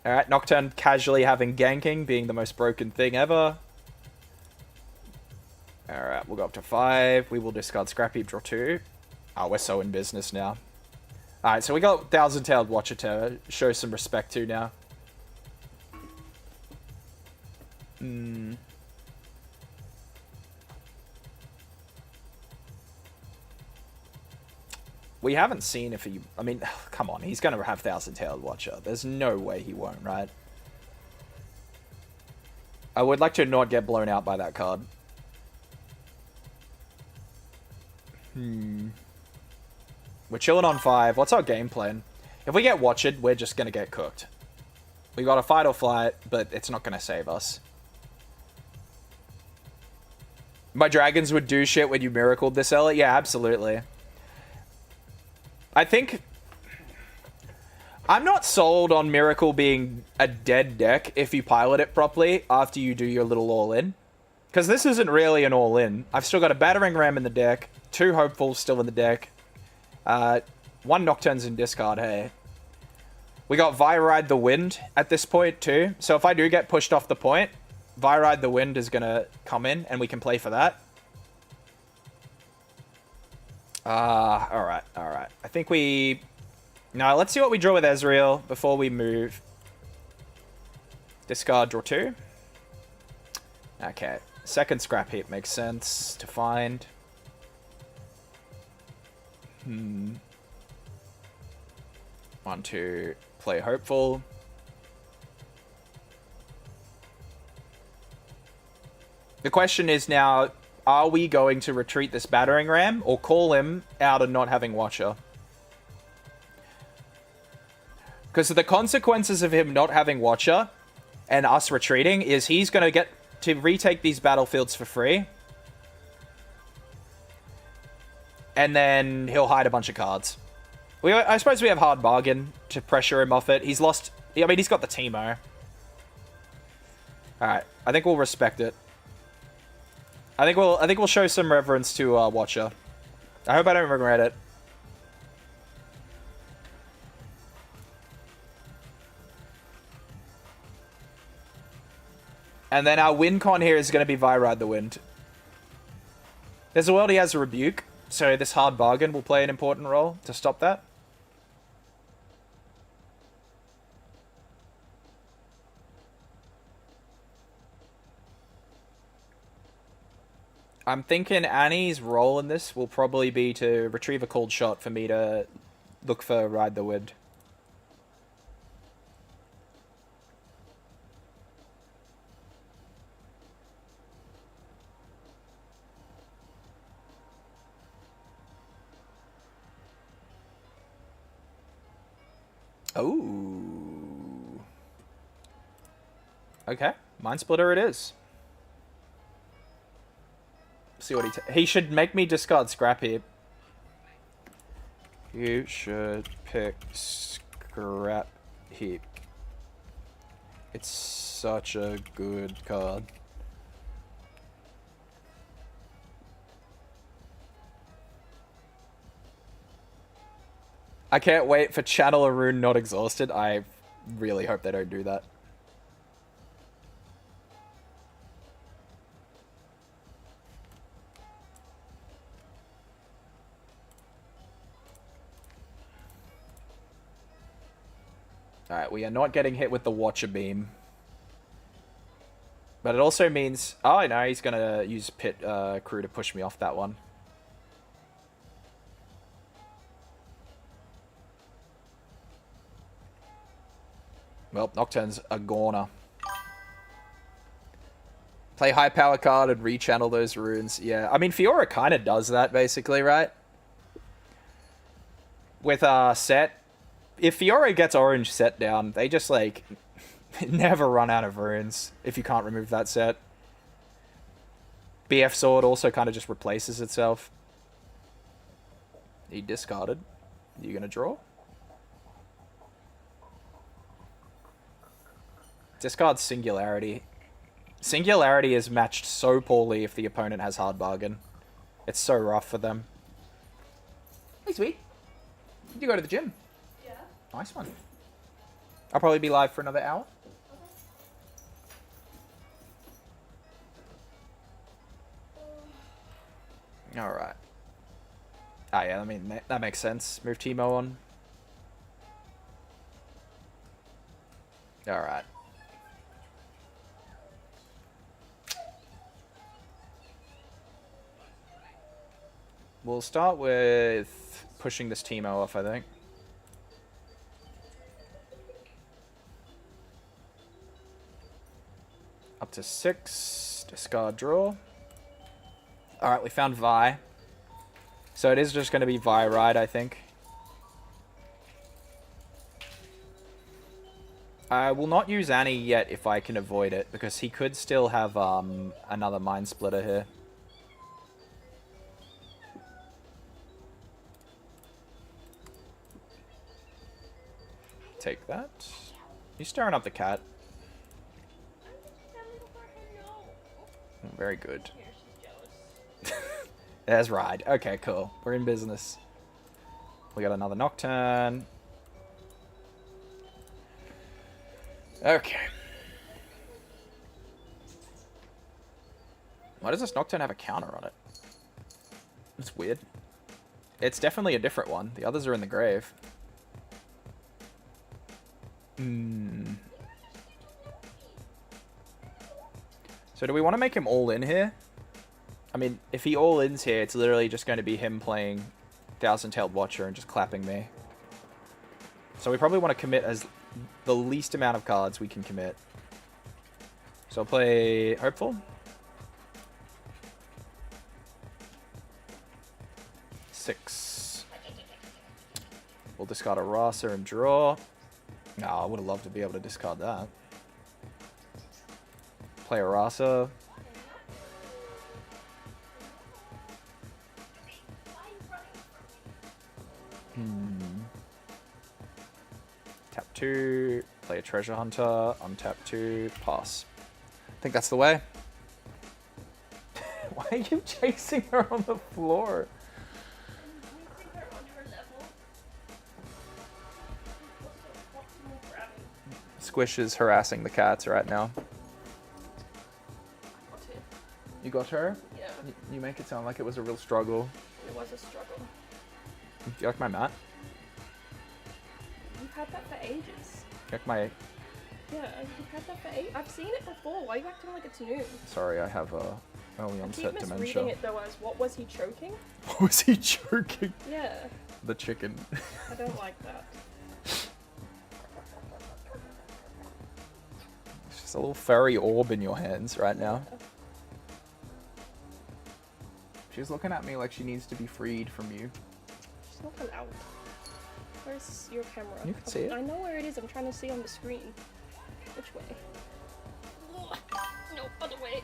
Alright, Nocturne casually having ganking, being the most broken thing ever. Alright, we'll go up to 5. We will discard Scrap Heap, draw 2. Oh, we're so in business now. Alright, so we got Thousand-Tailed Watcher to show some respect to now. We haven't seen if he... I mean, come on. He's going to have Thousand-Tailed Watcher. There's no way he won't, right? I would like to not get blown out by that card. We're chilling on 5. What's our game plan? If we get Watched, we're just going to get cooked. We got a Fight or Flight, but it's not going to save us. My dragons would do shit when you miracled this early? Yeah, absolutely. I think... I'm not sold on Miracle being a dead deck if you pilot it properly after you do your little all-in. Because this isn't really an all-in. I've still got a Battering Ram in the deck, 2 Hopefuls still in the deck, 1 Nocturne's in discard, hey. We got Viride the Wind at this point too, so if I do get pushed off the point, Viride the Wind is going to come in and we can play for that. Alright. I think we... No, let's see what we draw with Ezreal before we move. Discard, draw 2. Okay. Second Scrap Heap makes sense to find. Want to play Hopeful. The question is now, are we going to retreat this Battering Ram or call him out of not having Watcher? Because the consequences of him not having Watcher and us retreating is he's going to get to retake these battlefields for free. And then he'll hide a bunch of cards. I suppose we have Hard Bargain to pressure him off it. He's lost... I mean, he's got the Teemo. Alright, I think we'll respect it. I think we'll show some reverence to Watcher. I hope I don't regret it. And then our win con here is going to be Viride the Wind. There's a world he has a Rebuke, so this Hard Bargain will play an important role to stop that. I'm thinking Annie's role in this will probably be to retrieve a cold shot for me to look for Ride the Wind. Oh. Okay, Mind Splitter it is. See what he should make me discard Scrap Heap. You should pick Scrap Heap. It's such a good card. I can't wait for Channel a Rune Not Exhausted. I really hope they don't do that. Alright, we are not getting hit with the Watcher Beam. But it also means... Oh, no, he's going to use Pit Crew to push me off that one. Well, Nocturne's a goner. Play high power card and rechannel those runes. Yeah, I mean, Fiora kind of does that, basically, right? With Set. If Fiora gets orange Set down, they just, like, never run out of runes if you can't remove that Set. BF Sword also kind of just replaces itself. He discarded. You gonna draw? Discard Singularity. Singularity is matched so poorly if the opponent has Hard Bargain. It's so rough for them. Hey, sweet. Did you go to the gym? Yeah. Nice one. I'll probably be live for another hour. Okay. Alright. Oh yeah, I mean, that makes sense. Move Teemo on. Alright. We'll start with pushing this Teemo off, I think. Up to 6. Discard, draw. Alright, we found Vi. So it is just going to be Viride, I think. I will not use Annie yet if I can avoid it, because he could still have another Mind Splitter here. Take that. You stirring up the cat? Very good. Yeah, she's jealous. There's Ride. Okay, cool. We're in business. We got another Nocturne. Okay. Why does this Nocturne have a counter on it? It's weird. It's definitely a different one. The others are in the grave. So do we want to make him all in here? I mean, if he all ins here, it's literally just going to be him playing Thousand-Tailed Watcher and just clapping me. So we probably want to commit as the least amount of cards we can commit. So I'll play Hopeful. 6. We'll discard a Rasa and draw. No, I would have loved to be able to discard that. Play a Rasa. Tap 2. Play a Treasure Hunter. Untap 2. Pass. I think that's the way. Why are you chasing her on the floor? Squish is harassing the cats right now. You got her? Yeah. You make it sound like it was a real struggle. It was a struggle. Do you like my mat? You've had that for ages. You like my... Yeah, you've had that for ages. I've seen it before. Why are you acting like it's new? Sorry, I have early I onset keep dementia. misreading it though as, what was he choking? What was he choking? Yeah. The chicken. I don't like that. It's just a little furry orb in your hands right now. She's looking at me like she needs to be freed from you. She's not allowed. Where's your camera? You can see it. I know where it is. I'm trying to see on the screen. Which way? No, other way.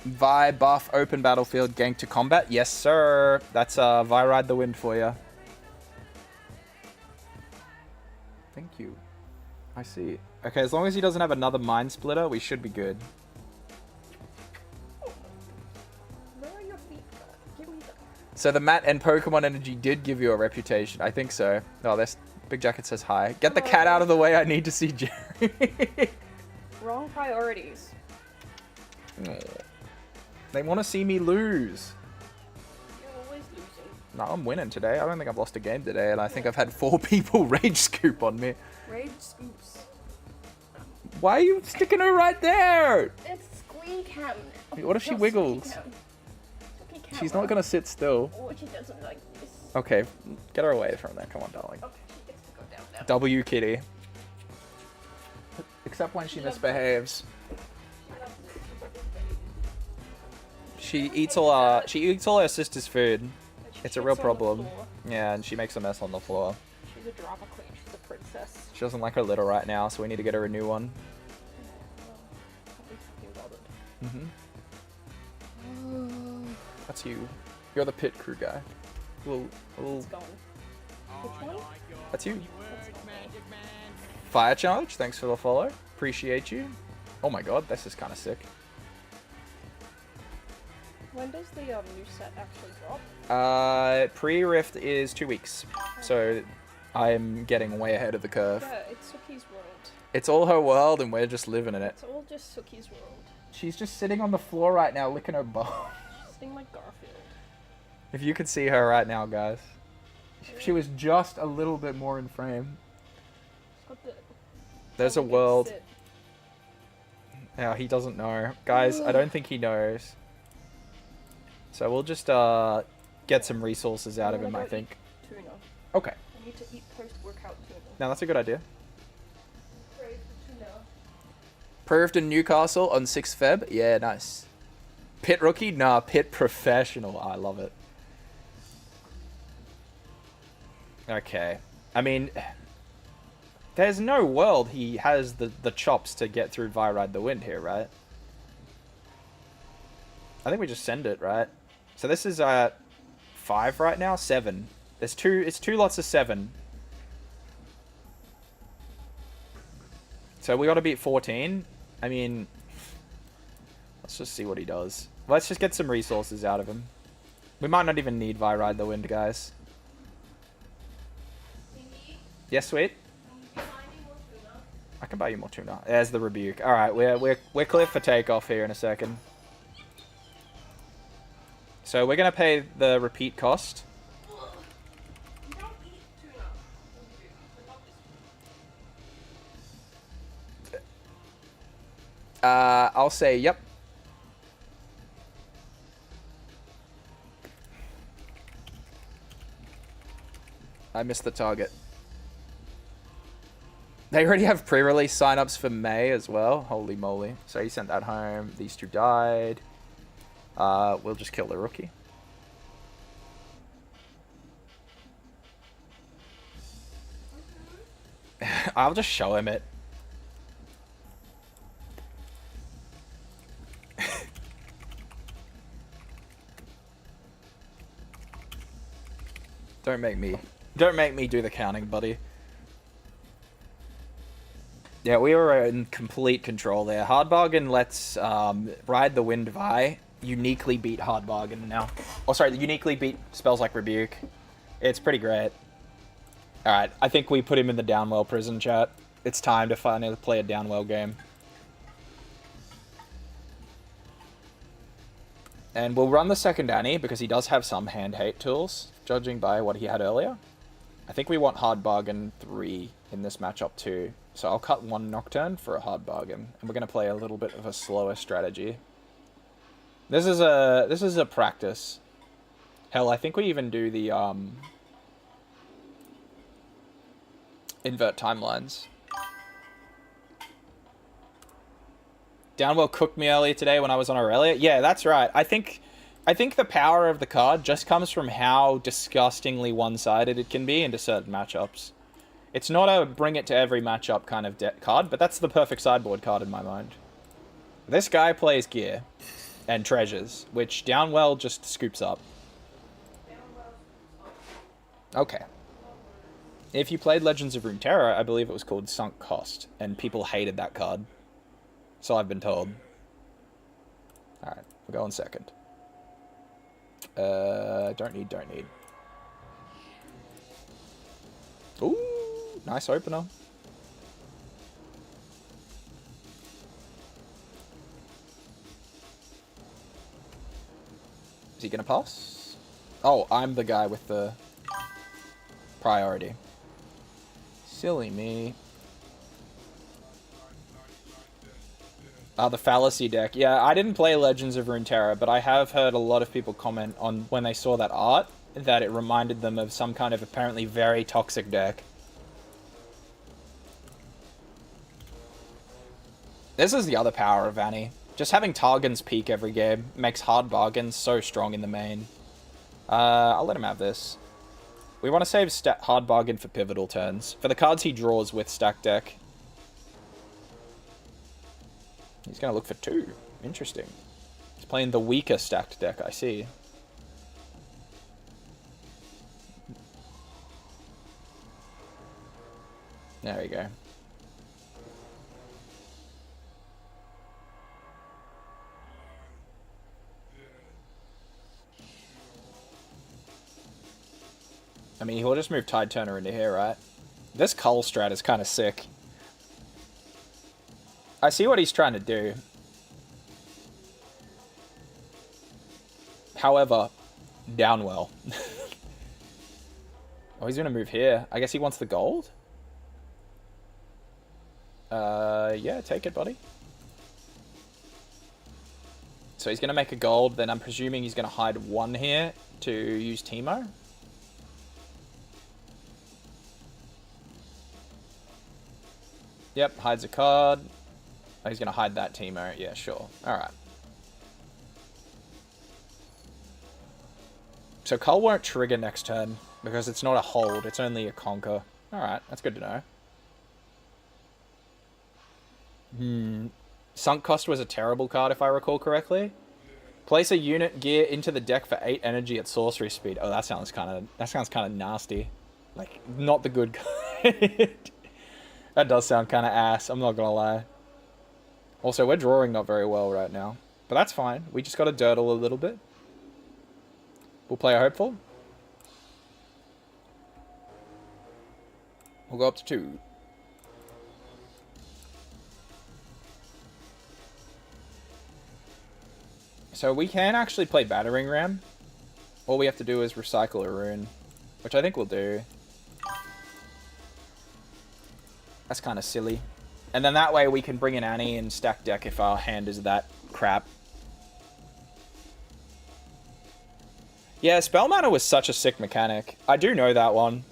Vi buff open battlefield gank to combat. Yes, sir. That's Vi Ride the Wind for you. Thank you. I see. Okay, as long as he doesn't have another Mind Splitter, we should be good. Where are your feet? Give me the... So the mat and Pokemon Energy did give you a reputation. I think so. Oh, this Big Jacket says hi. Get the cat out of the way. I need to see Jerry. Wrong priorities. Oh. They want to see me lose. You're always losing. No, I'm winning today. I don't think I've lost a game today, and I think I've had 4 people rage scoop on me. Rage scoops. Why are you sticking her right there? It's squeak cam. What if she wiggles? She's not gonna sit still. Oh, she doesn't like this. Okay, get her away from there. Come on, darling. Okay, she gets to go down now. W kitty. Except when she misbehaves. She eats all her sister's food. It's a real problem. Yeah, and she makes a mess on the floor. She's a drama queen. She's a princess. She doesn't like her litter right now, so we need to get her a new one. That's you. You're the pit crew guy. It's gone. Which one? That's you. That's gone. Fire Charge, thanks for the follow. Appreciate you. Oh my god, this is kind of sick. When does the new set actually drop? Pre-Rift is 2 weeks. So I'm getting way ahead of the curve. Yeah, it's Suki's world. It's all her world and we're just living in it. It's all just Suki's world. She's just sitting on the floor right now licking her bum. She's sitting like Garfield. If you could see her right now, guys. If she was just a little bit more in frame. There's a world. Yeah, he doesn't know. Guys, I don't think he knows. So we'll just get some resources out of him, I think. Tuna. Okay. I need to eat post-workout tuna. Now that's a good idea. Crave tuna. Proved in Newcastle on 6th Feb. Yeah, nice. Pit rookie? Nah, pit professional. I love it. Okay. I mean, there's no world he has the chops to get through Vi Ride the Wind here, right? I think we just send it, right? So this is 5 right now? 7. There's 2, it's 2 lots of 7. So we gotta beat 14. I mean, Let's just see what he does. Let's just get some resources out of him. We might not even need Ride the Wind, guys. Yes, sweet. I can buy you more tuna. There's the rebuke. All right, we're clear for takeoff here in a second. So we're gonna pay the repeat cost. I'll say yep. I missed the target. They already have pre-release signups for May as well. Holy moly. So he sent that home. These two died. We'll just kill the rookie. I'll just show him it. Don't make me do the counting, buddy. Yeah, we were in complete control there. Hard Bargain lets Ride the Wind Vi uniquely beat Hard Bargain now. Oh, sorry, uniquely beat spells like Rebuke. It's pretty great. Alright, I think we put him in the Downwell prison, chat. It's time to finally play a Downwell game. And we'll run the second Annie, because he does have some hand hate tools, judging by what he had earlier. I think we want Hard Bargain 3 in this matchup too. So I'll cut one Nocturne for a Hard Bargain. And we're going to play a little bit of a slower strategy. This is a practice. Hell, I think we even do the invert timelines. Downwell cooked me earlier today when I was on Aurelia. Yeah, that's right. I think the power of the card just comes from how disgustingly one-sided it can be into certain matchups. It's not a bring it to every matchup kind of card, but that's the perfect sideboard card in my mind. This guy plays gear and treasures, which Downwell just scoops up. Okay. If you played Legends of Runeterra, I believe it was called Sunk Cost, and people hated that card. So I've been told. Alright, we're going second. Don't need. Ooh, nice opener. Is he gonna pass? Oh, I'm the guy with the priority. Silly me. The Fallacy deck. Yeah, I didn't play Legends of Runeterra, but I have heard a lot of people comment on when they saw that art that it reminded them of some kind of apparently very toxic deck. This is the other power of Annie. Just having Targon's peak every game makes Hard Bargains so strong in the main. I'll let him have this. We want to save Hard Bargain for pivotal turns. For the cards he draws with stack deck. He's going to look for 2. Interesting. He's playing the weaker stacked deck, I see. There we go. I mean, he'll just move Tide Turner into here, right? This Cull strat is kind of sick. I see what he's trying to do. However, Downwell. Oh, he's going to move here. I guess he wants the gold? Yeah, take it, buddy. So he's going to make a gold, then I'm presuming he's going to hide 1 here to use Teemo. Yep, hides a card. Oh, he's going to hide that Teemo. Yeah, sure. Alright. So Cull won't trigger next turn because it's not a hold, it's only a conquer. Alright, that's good to know. Sunk Cost was a terrible card if I recall correctly. Place a unit gear into the deck for 8 energy at sorcery speed. Oh, that sounds kind of nasty. Like, not the good kind. That does sound kind of ass, I'm not gonna lie. Also, we're drawing not very well right now. But that's fine. We just got to dirtle a little bit. We'll play a hopeful. We'll go up to 2. So we can actually play Battering Ram. All we have to do is recycle a rune, which I think we'll do. That's kind of silly. And then that way we can bring in Annie and stack deck if our hand is that crap. Yeah, Spell Mana was such a sick mechanic. I do know that one.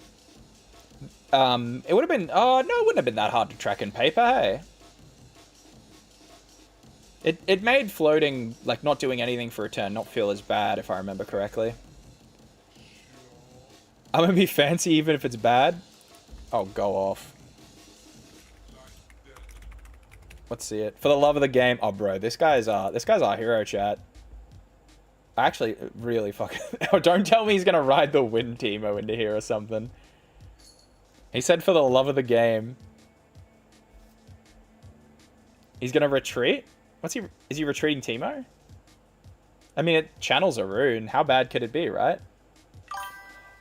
It would have been... Oh, no, it wouldn't have been that hard to track in paper, hey? It made floating, like, not doing anything for a turn not feel as bad, if I remember correctly. I'm gonna be fancy even if it's bad. Oh, go off. Let's see it. For the love of the game. Oh, bro, this guy's our hero, chat. I actually really fucking... Oh, don't tell me he's gonna ride the wind Teemo into here or something. He said for the love of the game. He's gonna retreat? What's he... Is he retreating Teemo? I mean, it channels a rune. How bad could it be, right?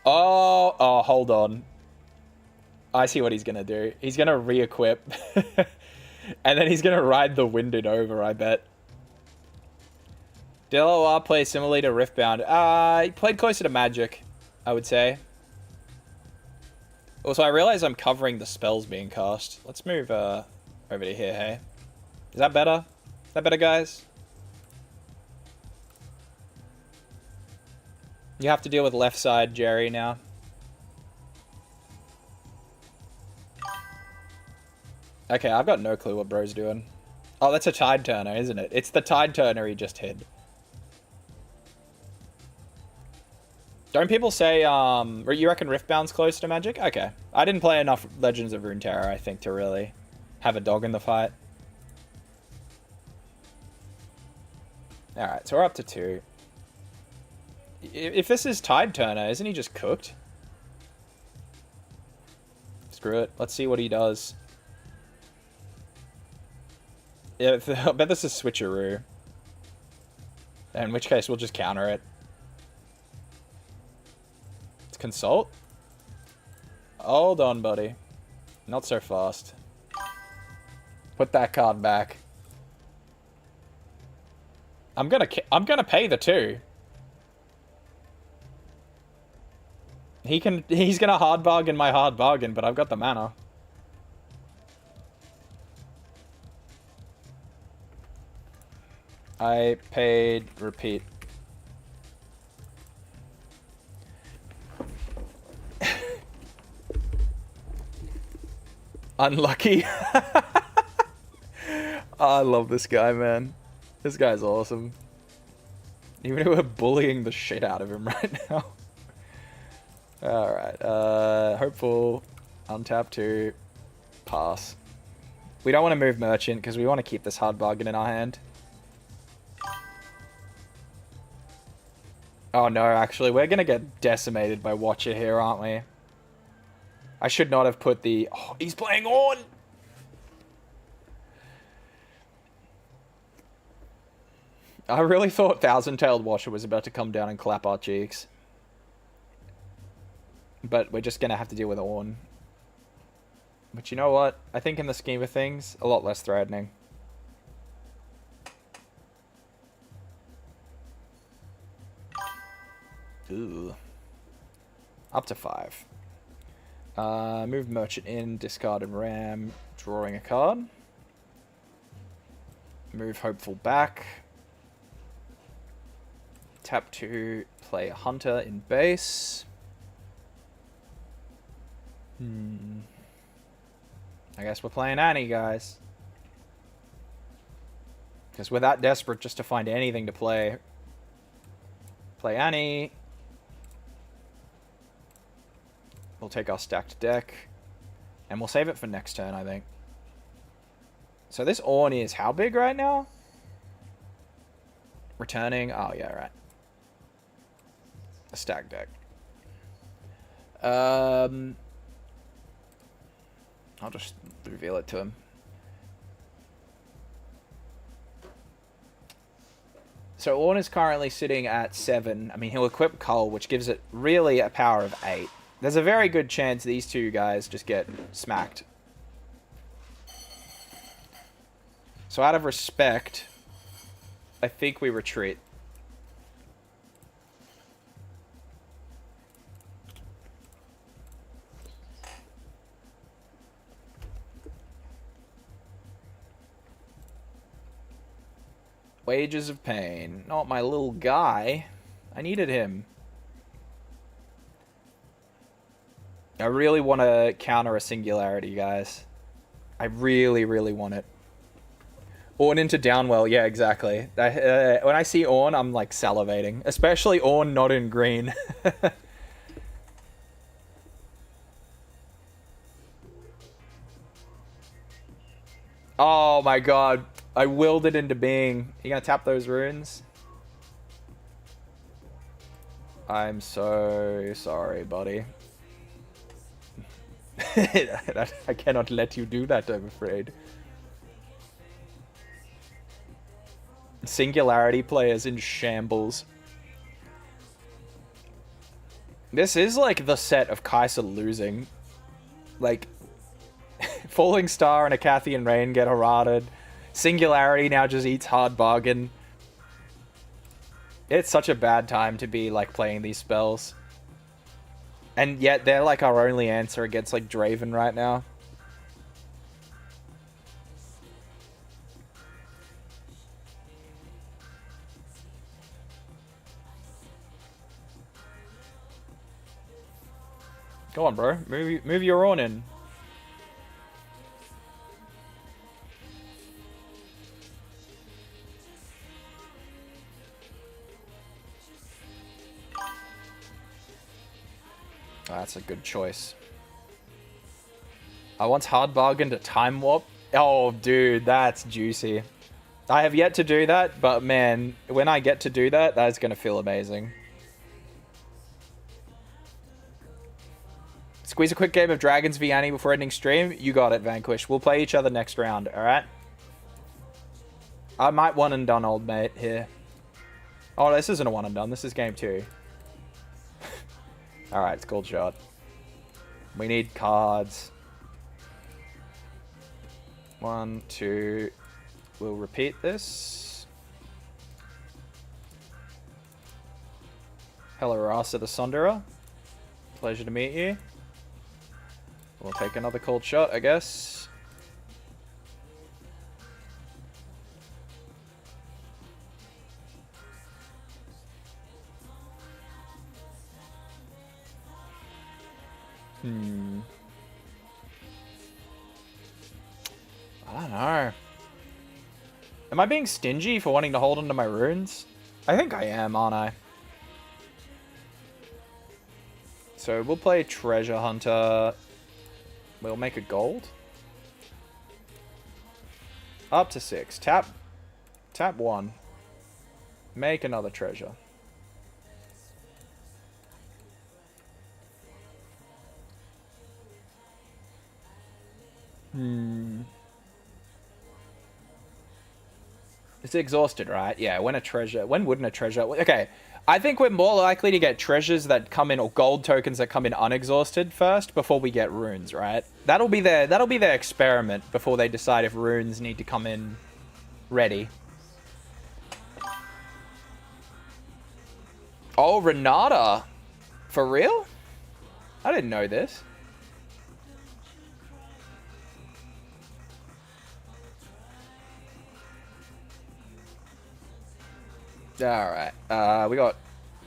Oh, hold on. I see what he's gonna do. He's gonna re-equip. And then he's gonna ride the winded over, I bet. Did LOR play similarly to Riftbound? He played closer to Magic, I would say. Also, I realize I'm covering the spells being cast. Let's move over to here, hey? Is that better? Is that better, guys? You have to deal with left side, Jerry, now. Okay, I've got no clue what bro's doing. Oh, that's a Tide Turner, isn't it? It's the Tide Turner he just hid. Don't people say, you reckon Riftbound's close to Magic? Okay. I didn't play enough Legends of Runeterra, I think, to really have a dog in the fight. Alright, so we're up to 2. If this is Tide Turner, isn't he just cooked? Screw it. Let's see what he does. Yeah, I bet this is Switcheroo. In which case, we'll just counter it. It's Consult? Hold on, buddy. Not so fast. Put that card back. I'm gonna pay the 2. He's gonna hard bargain my hard bargain, but I've got the mana. I paid repeat. Unlucky. I love this guy, man. This guy's awesome. Even if we're bullying the shit out of him right now. Alright, hopeful, untap 2, pass. We don't want to move Merchant because we want to keep this hard bargain in our hand. Oh no, actually, we're going to get decimated by Watcher here, aren't we? I should not have put the... Oh, he's playing on! I really thought Thousand-Tailed Watcher was about to come down and clap our cheeks. But we're just going to have to deal with Ornn. But you know what? I think in the scheme of things, a lot less threatening. Ooh. Up to 5. Move Merchant in, discarded Ram, drawing a card. Move Hopeful back. Tap 2, play Hunter in base. I guess we're playing Annie, guys. Because we're that desperate just to find anything to play. Play Annie. We'll take our stacked deck. And we'll save it for next turn, I think. So this Ornn is how big right now? Returning. Oh, yeah, right. A stacked deck. I'll just reveal it to him. So Ornn is currently sitting at 7. I mean, he'll equip Cull, which gives it really a power of 8. There's a very good chance these two guys just get smacked. So out of respect, I think we retreat. Wages of Pain. Not my little guy. I needed him. I really want to counter a Singularity, guys. I really, really want it. Ornn into Downwell. Yeah, exactly. When I see Ornn, I'm like salivating. Especially Ornn not in green. Oh my god. I willed it into being. You gonna tap those runes? I'm so sorry, buddy. I cannot let you do that, I'm afraid. Singularity players in shambles. This is like the set of Kai'Sa losing. Like, Falling Star and a Cathian Rain get errated. Singularity now just eats hard bargain. It's such a bad time to be like playing these spells. And yet they're like our only answer against like Draven right now. Go on, bro. Move your own in. Oh, that's a good choice. I once hard bargained a time warp. Oh, dude, that's juicy. I have yet to do that, but man, when I get to do that, that's going to feel amazing. Squeeze a quick game of Dragons v Annie before ending stream. You got it, Vanquish. We'll play each other next round, alright? I might one and done, old mate, here. Oh, this isn't a one and done. This is game 2. Alright, it's called shot. We need cards. 1, 2. We'll repeat this. Hello, Rasa the Sunderer. Pleasure to meet you. We'll take another cold shot, I guess. I don't know. Am I being stingy for wanting to hold onto my runes? I think I am, aren't I? So we'll play Treasure Hunter. We'll make a gold. Up to 6. Tap 1. Make another treasure. It's exhausted, right? Yeah, when wouldn't a treasure... Okay, I think we're more likely to get treasures that come in, or gold tokens that come in unexhausted first, before we get runes, right? That'll be their experiment before they decide if runes need to come in ready. Oh, Renata! For real? I didn't know this. Alright, we got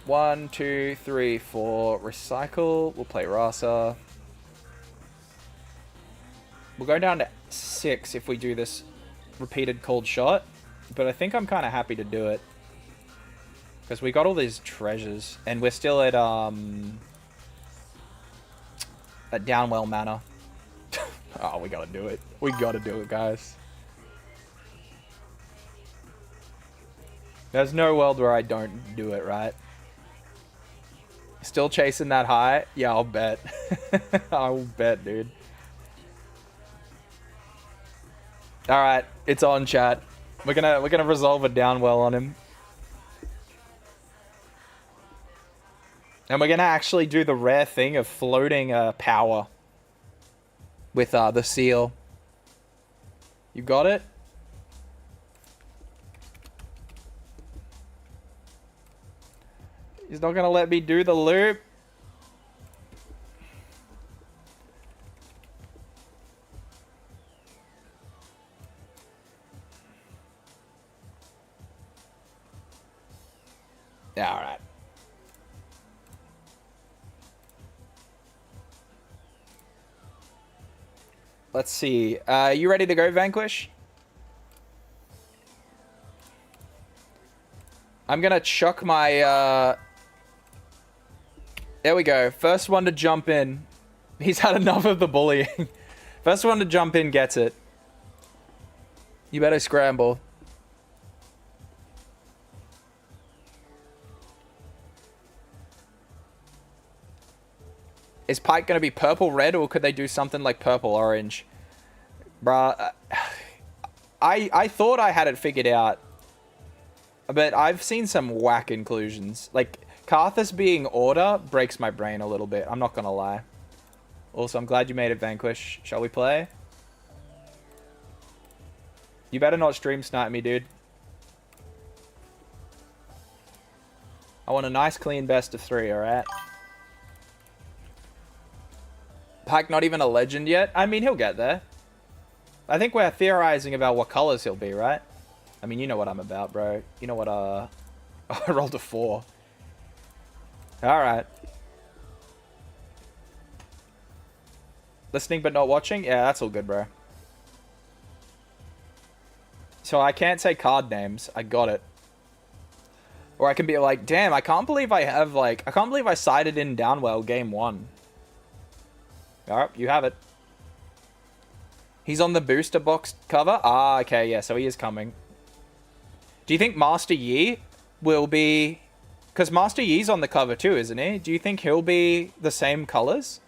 1, 2, 3, 4, recycle. We'll play Rasa. We'll go down to 6 if we do this repeated cold shot. But I think I'm kind of happy to do it. Because we got all these treasures. And we're still at Downwell Manor. Oh, we gotta do it. We gotta do it, guys. There's no world where I don't do it, right? Still chasing that high? Yeah, I'll bet. I'll bet, dude. Alright, it's on, chat. We're gonna resolve a Downwell on him. And we're going to actually do the rare thing of floating power with the seal. You got it? He's not going to let me do the loop. Yeah, all right. Let's see. You ready to go, Vanquish? I'm gonna chuck my, There we go. First one to jump in. He's had enough of the bullying. First one to jump in gets it. You better scramble. Is Pike gonna be purple red, or could they do something like purple orange? Bruh, I thought I had it figured out, but I've seen some whack inclusions. Like, Karthus being order breaks my brain a little bit, I'm not gonna lie. Also, I'm glad you made it, Vanquish. Shall we play? You better not stream snipe me, dude. I want a nice clean best of 3, alright? Pike not even a legend yet? I mean, he'll get there. I think we're theorizing about what colors he'll be, right? I mean, you know what I'm about, bro. You know what, I rolled a 4. Alright. Listening but not watching? Yeah, that's all good, bro. So I can't say card names. I got it. Or I can be like, damn, I can't believe I have, like... I can't believe I sided in Downwell game 1. Alright, you have it. He's on the booster box cover? Ah, okay, yeah, so he is coming. Do you think Master Yi will be... Because Master Yi's on the cover too, isn't he? Do you think he'll be the same colors?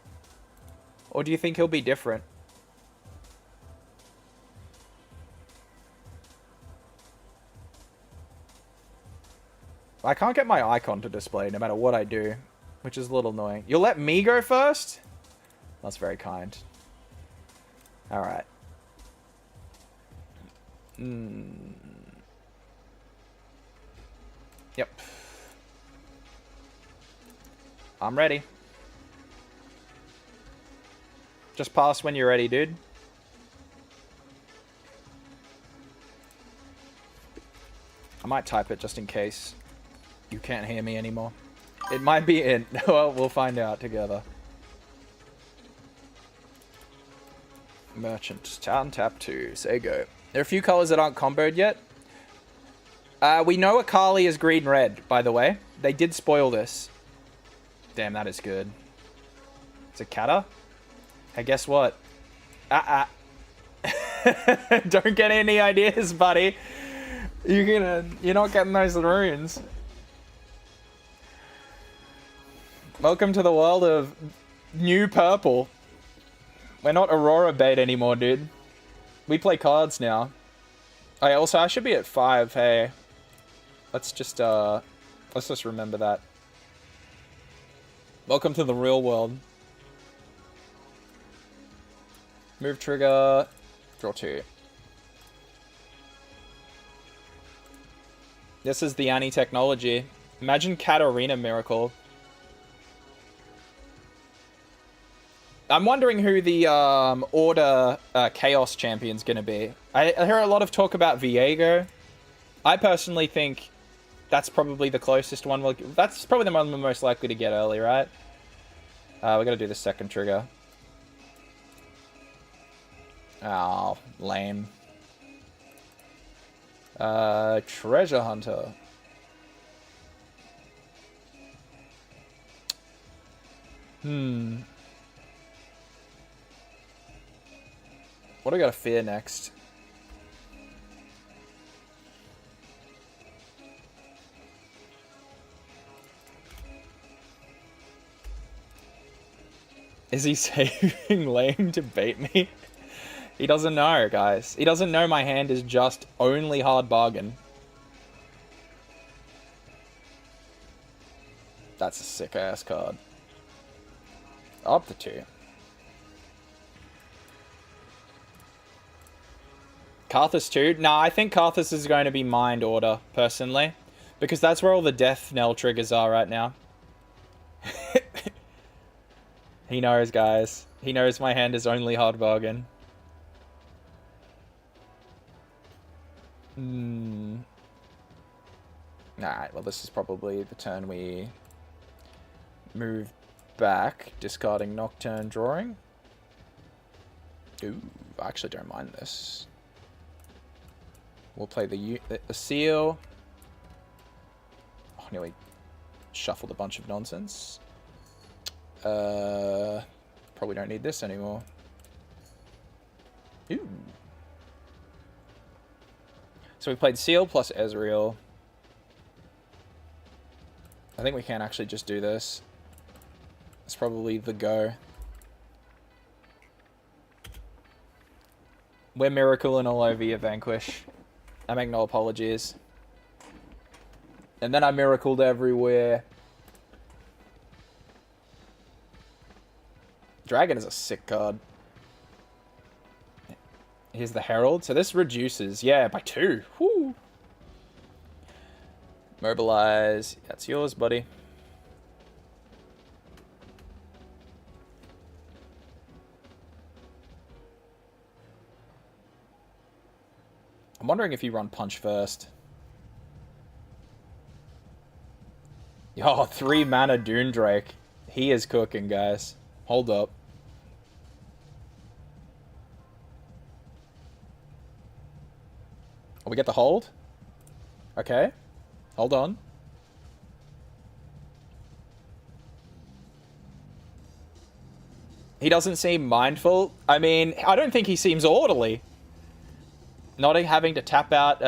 Or do you think he'll be different? I can't get my icon to display no matter what I do, which is a little annoying. You'll let me go first? That's very kind. Alright. Yep. I'm ready. Just pass when you're ready, dude. I might type it just in case you can't hear me anymore. It might be in. Well, we'll find out together. Merchant. Town tap 2. Say go. There are a few colors that aren't comboed yet. We know Akali is green-red, by the way. They did spoil this. Damn, that is good. It's a Kata? Hey, guess what? Don't get any ideas, buddy. You're not getting those runes. Welcome to the world of new purple. We're not Aurora bait anymore, dude. We play cards now. I should be at 5, hey. Let's just remember that. Welcome to the real world. Move trigger. Draw 2. This is the Annie technology. Imagine Katarina Miracle. I'm wondering who the Order Chaos champion's gonna be. I hear a lot of talk about Viego. I personally think that's probably the closest one. That's probably the one we're most likely to get early, right? We're gonna do the second trigger. Oh, lame. Treasure Hunter. What do I gotta fear next? Is he saving lame to bait me? He doesn't know, guys. He doesn't know my hand is just only hard bargain. That's a sick ass card. Up to 2. Karthus 2? Nah, I think Karthus is going to be Mind Order, personally. Because that's where all the Death Knell triggers are right now. He knows, guys. He knows my hand is only hard bargain. Alright, well this is probably the turn we move back, discarding Nocturne, drawing. Ooh, I actually don't mind this. We'll play the seal. Oh, nearly shuffled a bunch of nonsense. Probably don't need this anymore. Ooh. So we played Seal plus Ezreal. I think we can actually just do this. It's probably the go. We're miracling all over you, Vanquish. I make no apologies. And then I miracled everywhere. Dragon is a sick card. Here's the Herald. So this reduces, yeah, by 2. Woo. Mobilize. That's yours, buddy. I'm wondering if you run Punch first. Yo, 3 mana Dune Drake. He is cooking, guys. Hold up. Oh, we get the hold? Okay. Hold on. He doesn't seem mindful. I mean, I don't think he seems orderly. Not having to tap out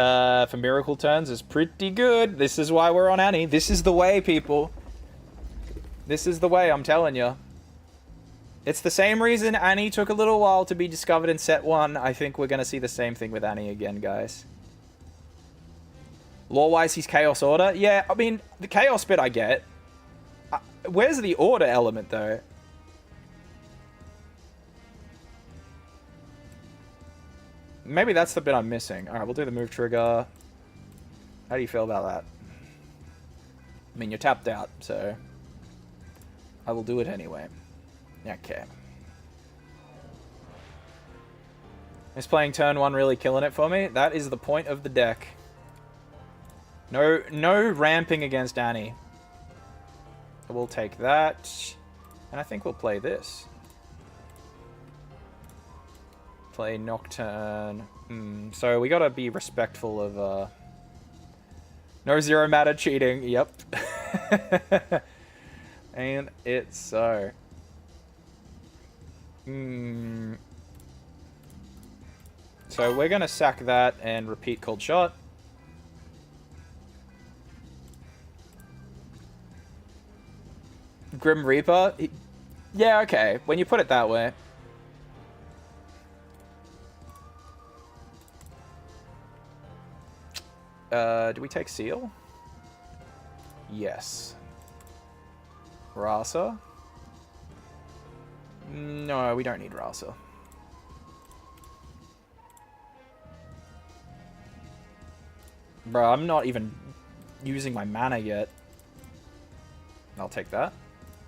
for miracle turns is pretty good. This is why we're on Annie. This is the way, people. This is the way, I'm telling you. It's the same reason Annie took a little while to be discovered in set 1. I think we're going to see the same thing with Annie again, guys. Lore-wise, he's Chaos Order. Yeah, I mean, the Chaos bit I get. Where's the Order element, though? Maybe that's the bit I'm missing. Alright, we'll do the move trigger. How do you feel about that? I mean, you're tapped out, so... I will do it anyway. Okay. Is playing turn 1 really killing it for me? That is the point of the deck. No ramping against Annie. We'll take that. And I think we'll play this. Play Nocturne. So we gotta be respectful of, no zero matter cheating. Yep. And it's so. So we're gonna sack that and repeat Cold Shot. Grim Reaper? Yeah, okay. When you put it that way. Do we take Seal? Yes. Rasa? No, we don't need Rasa. Bro, I'm not even using my mana yet. I'll take that.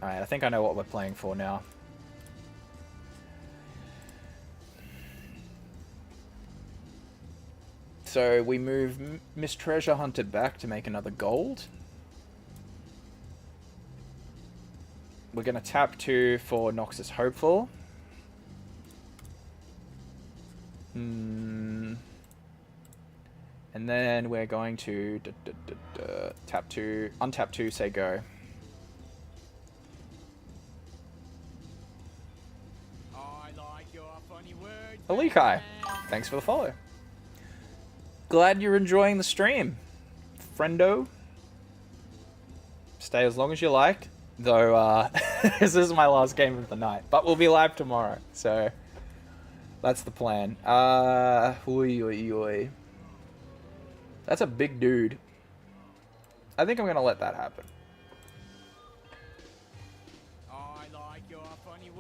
Alright, I think I know what we're playing for now. So we move Miss Treasure Hunter back to make another gold. We're going to tap 2 for Noxus Hopeful. And then we're going to tap 2, untap 2, say go. Alikai, thanks for the follow. Glad you're enjoying the stream, friendo. Stay as long as you like, though this is my last game of the night. But we'll be live tomorrow, so that's the plan. That's a big dude. I think I'm going to let that happen.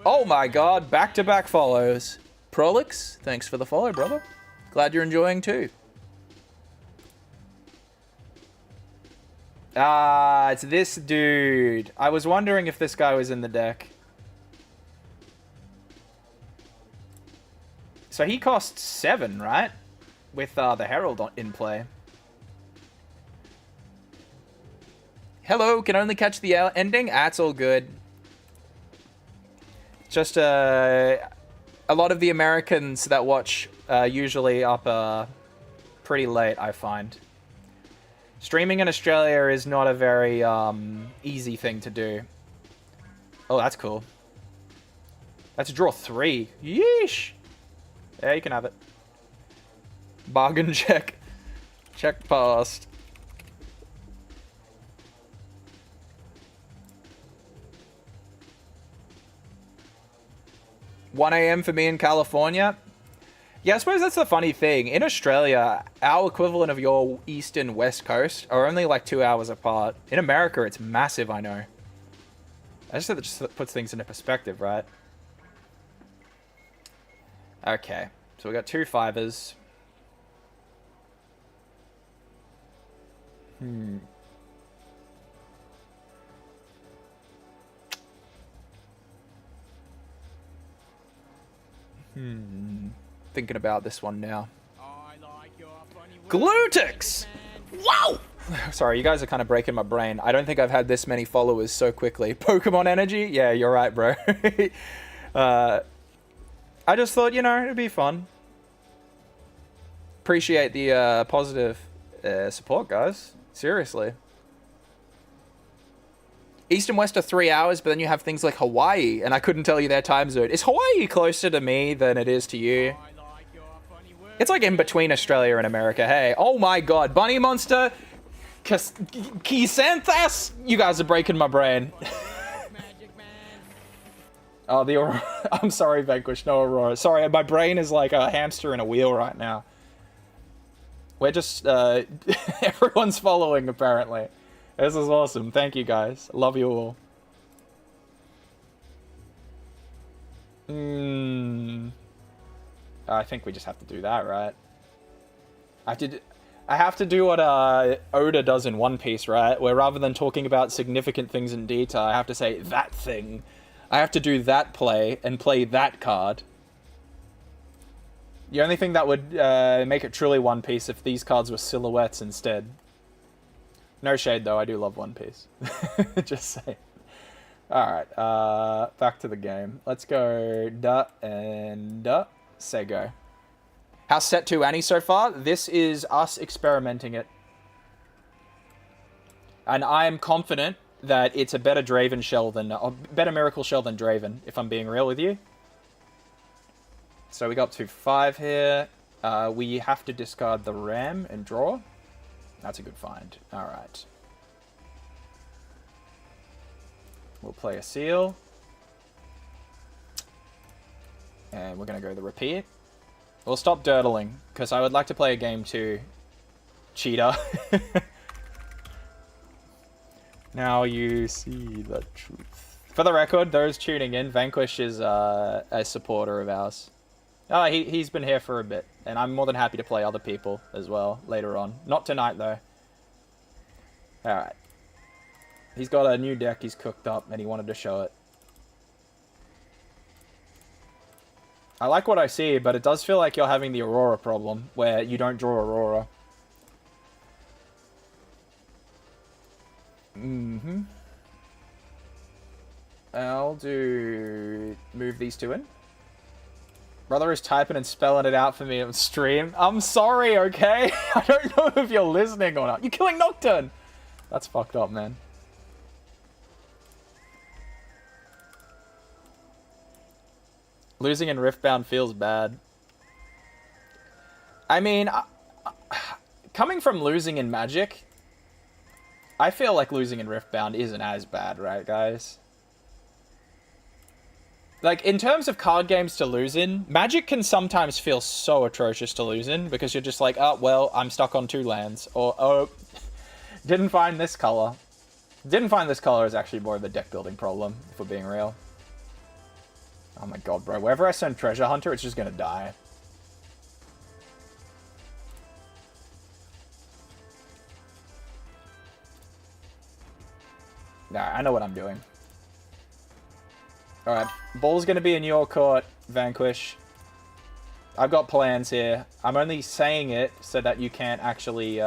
Oh my god, back-to-back follows. Prolix, thanks for the follow, brother. Glad you're enjoying too. Ah, it's this dude. I was wondering if this guy was in the deck. So he costs 7, right? With the Herald in play. Hello, can only catch the ending? Ah, it's all good. Just a lot of the Americans that watch usually up pretty late, I find. Streaming in Australia is not a very easy thing to do. Oh, that's cool. That's draw 3. Yeesh! Yeah, you can have it. Bargain check. Check past. $1 a.m. for me in California. Yeah, I suppose that's the funny thing. In Australia, our equivalent of your East and West Coast are only like 2 hours apart. In America, it's massive, I know. I just think that just puts things into perspective, right? Okay, so we got 2 5s. Thinking about this one now. Glutix! Wow! Sorry, you guys are kind of breaking my brain. I don't think I've had this many followers so quickly. Pokemon Energy? Yeah, you're right, bro. I just thought, you know, it'd be fun. Appreciate the positive support, guys. Seriously. East and West are 3 hours, but then you have things like Hawaii, and I couldn't tell you their time zone. Is Hawaii closer to me than it is to you? It's like in between Australia and America. Hey, oh my god, Bunny Monster, Kisanthas, you guys are breaking my brain. Oh, the Aurora. I'm sorry, Vanquish, no Aurora. Sorry, my brain is like a hamster in a wheel right now. We're just, everyone's following, apparently. This is awesome. Thank you, guys. Love you all. I think we just have to do that, right? I have to do what Oda does in One Piece, right? Where rather than talking about significant things in detail, I have to say that thing. I have to do that play and play that card. The only thing that would make it truly One Piece if these cards were silhouettes instead. No shade, though. I do love One Piece. Just saying. Alright, back to the game. Let's go da and da. Say go. How's set 2 Annie so far? This is us experimenting it. And I am confident that it's a better Draven shell than... a better Miracle shell than Draven, if I'm being real with you. So we got to 5 here. We have to discard the Ram and draw. That's a good find. Alright. We'll play a Seal. And we're going to go the Repeat. We'll stop dirtling, because I would like to play a game too. Cheater. Now you see the truth. For the record, those tuning in, Vanquish is a supporter of ours. Oh, he's been here for a bit, and I'm more than happy to play other people as well later on. Not tonight, though. Alright. He's got a new deck he's cooked up, and he wanted to show it. I like what I see, but it does feel like you're having the Aurora problem, where you don't draw Aurora. I'll do... move these 2 in. Brother is typing and spelling it out for me on stream. I'm sorry, okay? I don't know if you're listening or not. You're killing Nocturne! That's fucked up, man. Losing in Riftbound feels bad. I mean, coming from losing in Magic, I feel like losing in Riftbound isn't as bad, right, guys? Like, in terms of card games to lose in, Magic can sometimes feel so atrocious to lose in, because you're just like, oh, well, I'm stuck on 2 lands. Or, oh, didn't find this color. Didn't find this color is actually more of a deck building problem, if we're being real. Oh my god, bro. Wherever I send Treasure Hunter, it's just gonna die. Nah, I know what I'm doing. Alright, ball's gonna be in your court, Vanquish. I've got plans here. I'm only saying it so that you can't actually,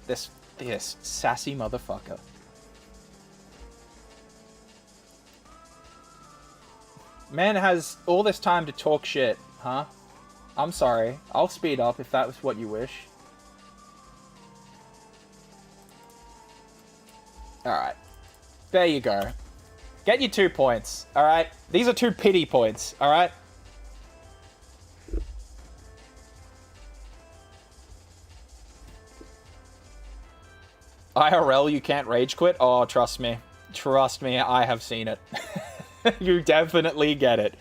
This sassy motherfucker. Man has all this time to talk shit, huh? I'm sorry. I'll speed up if that was what you wish. Alright. There you go. Get you 2 points, alright? These are 2 pity points, alright? IRL, you can't rage quit? Oh, trust me. Trust me, I have seen it. You definitely get it.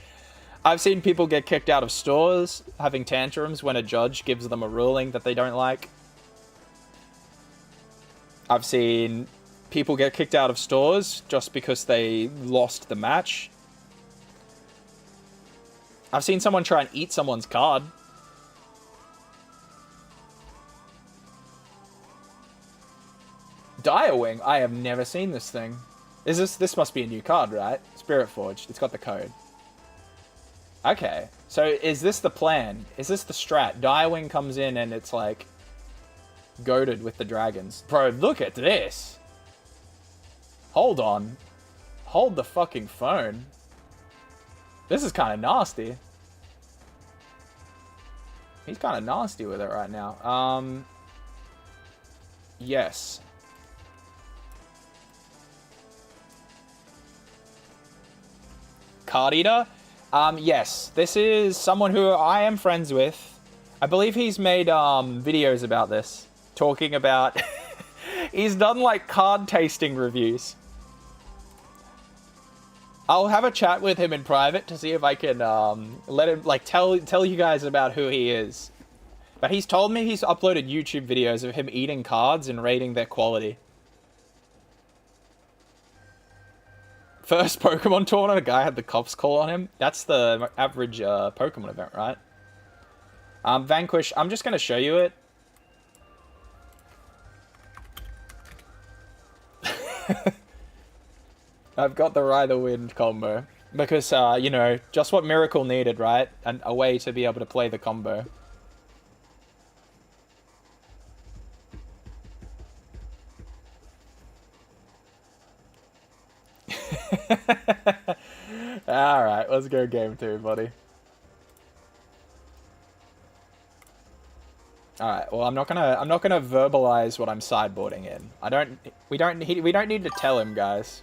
I've seen people get kicked out of stores, having tantrums when a judge gives them a ruling that they don't like. I've seen people get kicked out of stores just because they lost the match. I've seen someone try and eat someone's card. Direwing? I have never seen this thing. This must be a new card, right? Spirit Forged. It's got the code. Okay. So is this the plan? Is this the strat? Direwing comes in and it's like goated with the dragons. Bro, look at this. Hold on. Hold the fucking phone. This is kind of nasty. He's kind of nasty with it right now. Yes. Card Eater? Yes. This is someone who I am friends with. I believe he's made videos about this. Talking about... He's done like card tasting reviews. I'll have a chat with him in private to see if I can let him like tell you guys about who he is. But he's told me he's uploaded YouTube videos of him eating cards and rating their quality. First Pokemon tournament, a guy had the cops call on him. That's the average Pokemon event, right? Vanquish, I'm just going to show you it. I've got the Ride the Wind combo. Because, you know, just what Miracle needed, right? And a way to be able to play the combo. Alright, let's go game 2, buddy. Alright, well I'm not gonna verbalize what I'm sideboarding in. We don't need to tell him, guys.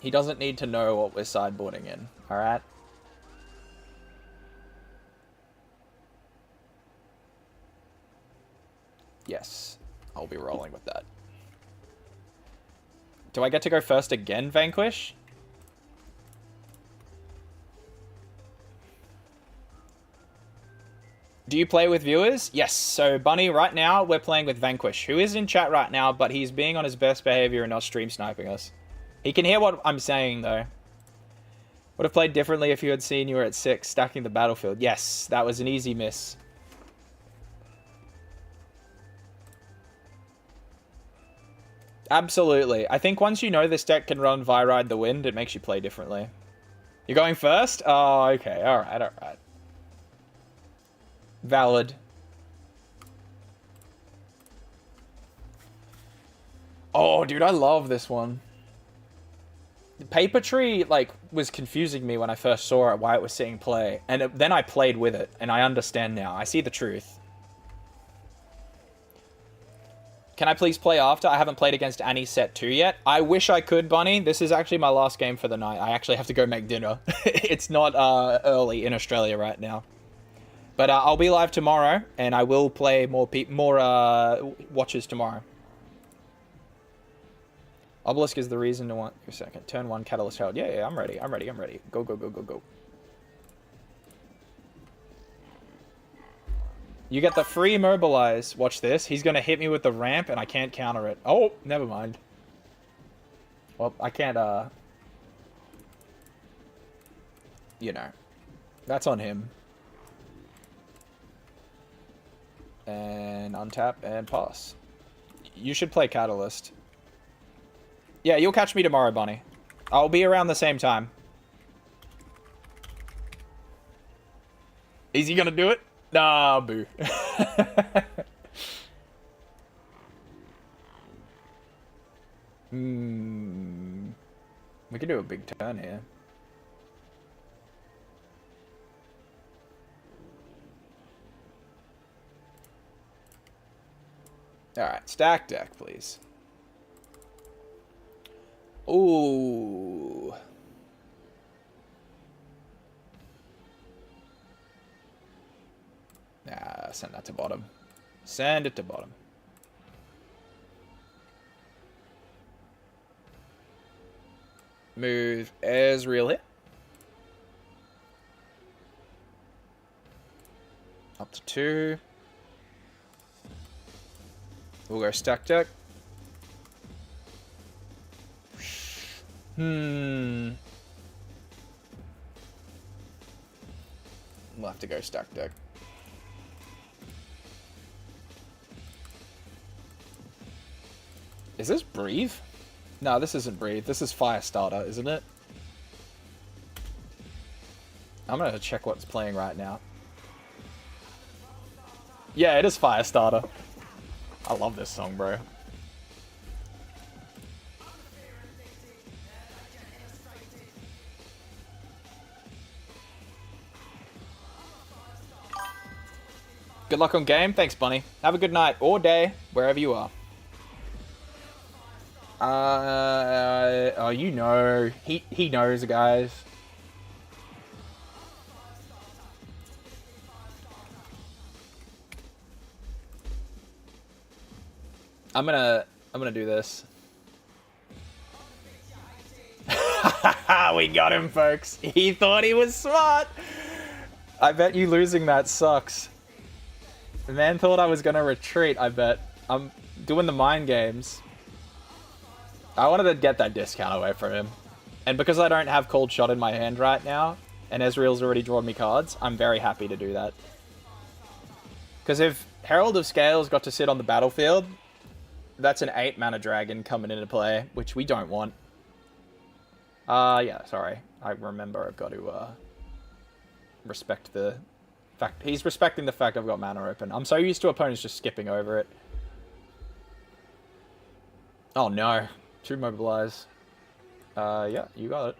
He doesn't need to know what we're sideboarding in, alright? Yes, I'll be rolling with that. Do I get to go first again, Vanquish? Do you play with viewers? Yes, so Bunny, right now, we're playing with Vanquish, who is in chat right now, but he's being on his best behavior and not stream sniping us. He can hear what I'm saying, though. Would have played differently if you had seen you were at 6, stacking the battlefield. Yes, that was an easy miss. Absolutely. I think once you know this deck can run Ride the Wind, it makes you play differently. You're going first? Oh, okay. Alright, alright. Valid. Oh, dude, I love this one. Paper Tree, like, was confusing me when I first saw it, why it was seeing play. And then I played with it, and I understand now. I see the truth. Can I please play after? I haven't played against Annie set 2 yet. I wish I could, Bunny. This is actually my last game for the night. I actually have to go make dinner. It's not early in Australia right now. But I'll be live tomorrow, and I will play more watches tomorrow. Obelisk is the reason to want... A second. Turn 1, Catalyst held. Yeah, I'm ready. I'm ready. Go, go, go, go, go. You get the free mobilize. Watch this. He's going to hit me with the ramp, and I can't counter it. Oh, never mind. Well, I can't, you know. That's on him. And untap and pass. You should play Catalyst. Yeah, you'll catch me tomorrow, Bunny. I'll be around the same time. Is he gonna do it? Nah, boo. We could do a big turn here. Alright, stack deck, please. Ooh. Nah, send that to bottom. Send it to bottom. Move Ezreal here. Up to 2. We'll go stack deck. We'll have to go stack deck. Is this Breathe? No, this isn't Breathe. This is Firestarter, isn't it? I'm gonna check what's playing right now. Yeah, it is Firestarter. I love this song, bro. Good luck on game. Thanks, Bunny. Have a good night or day, wherever you are. Oh, you know. He knows, guys. I'm gonna do this. We got him, folks. He thought he was smart. I bet you losing that sucks. The man thought I was gonna retreat, I bet. I'm doing the mind games. I wanted to get that discount away from him. And because I don't have Cold Shot in my hand right now, and Ezreal's already drawn me cards, I'm very happy to do that. Because if Herald of Scales got to sit on the battlefield, that's an 8 mana dragon coming into play, which we don't want. Yeah, sorry. I remember I've got to, respect the fact. He's respecting the fact I've got mana open. I'm so used to opponents just skipping over it. Oh no. 2 mobilize. Yeah, you got it.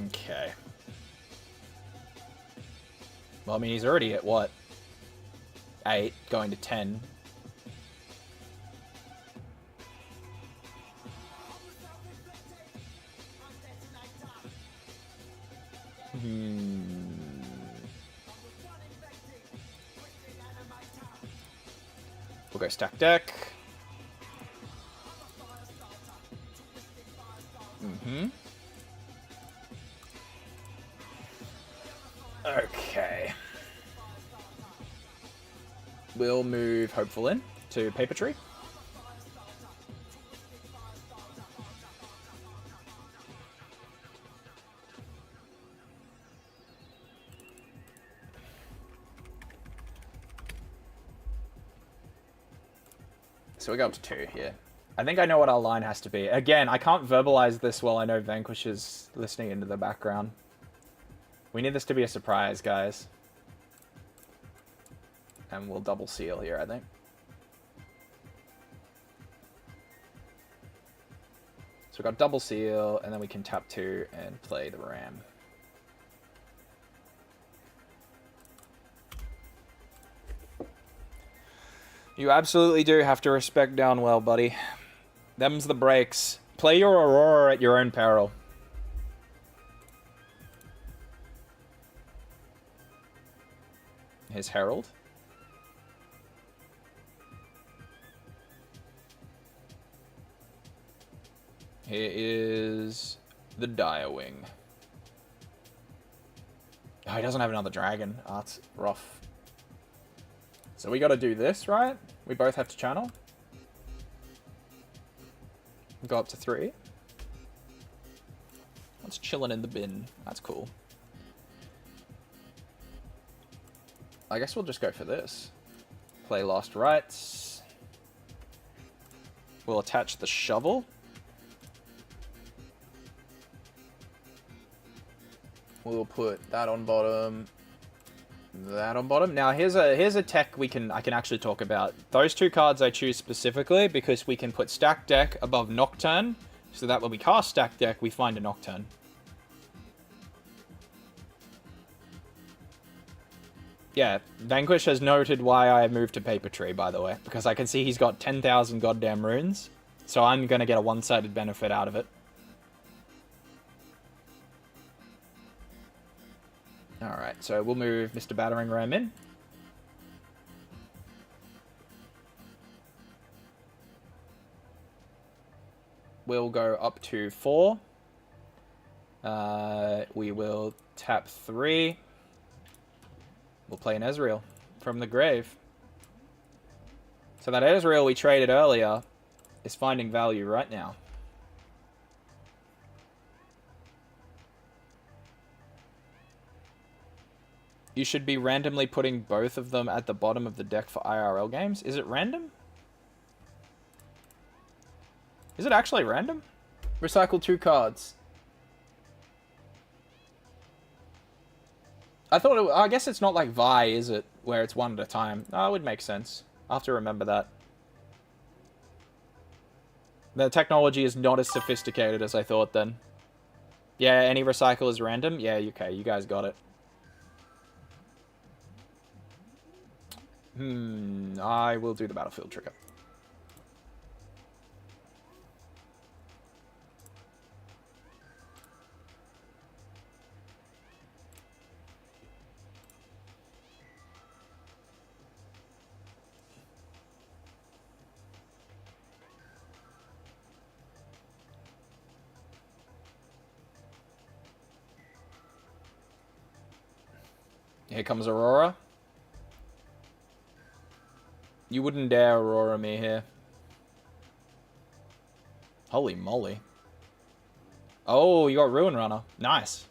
Okay. Well, I mean, he's already at what? 8, going to 10. We'll go stack deck. Okay. We'll move Hopeful in to Paper Tree. So we go up to 2 here. I think I know what our line has to be. Again, I can't verbalize this while I know Vanquish is listening into the background. We need this to be a surprise, guys. And we'll double seal here, I think. So we've got double seal, and then we can tap 2 and play the Ram. You absolutely do have to respect Downwell, buddy. Them's the breaks. Play your Aurora at your own peril. His Herald. Here is the Direwing. Oh, he doesn't have another dragon. Oh, that's rough. So we got to do this, right? We both have to channel. Go up to 3. What's chilling in the bin? That's cool. I guess we'll just go for this. Play Lost Rites. We'll attach the shovel. We'll put that on bottom. That on bottom. Now here's a tech I can actually talk about. Those 2 cards I choose specifically because we can put Stack Deck above Nocturne, so that when we cast Stack Deck, we find a Nocturne. Yeah, Vanquish has noted why I moved to Paper Tree, by the way, because I can see he's got 10,000 goddamn runes, so I'm gonna get a one-sided benefit out of it. Alright, so we'll move Mr. Battering Ram in. We'll go up to 4. We will tap 3. We'll play an Ezreal from the grave. So that Ezreal we traded earlier is finding value right now. You should be randomly putting both of them at the bottom of the deck for IRL games. Is it random? Is it actually random? Recycle 2 cards. I guess it's not like Vi, is it? Where it's one at a time. Oh, it would make sense. I'll have to remember that. The technology is not as sophisticated as I thought then. Yeah, any recycle is random? Yeah, okay, you guys got it. I will do the battlefield trigger. Here comes Aurora. You wouldn't dare Aurora me here. Holy moly. Oh, you got Ruin Runner. Nice.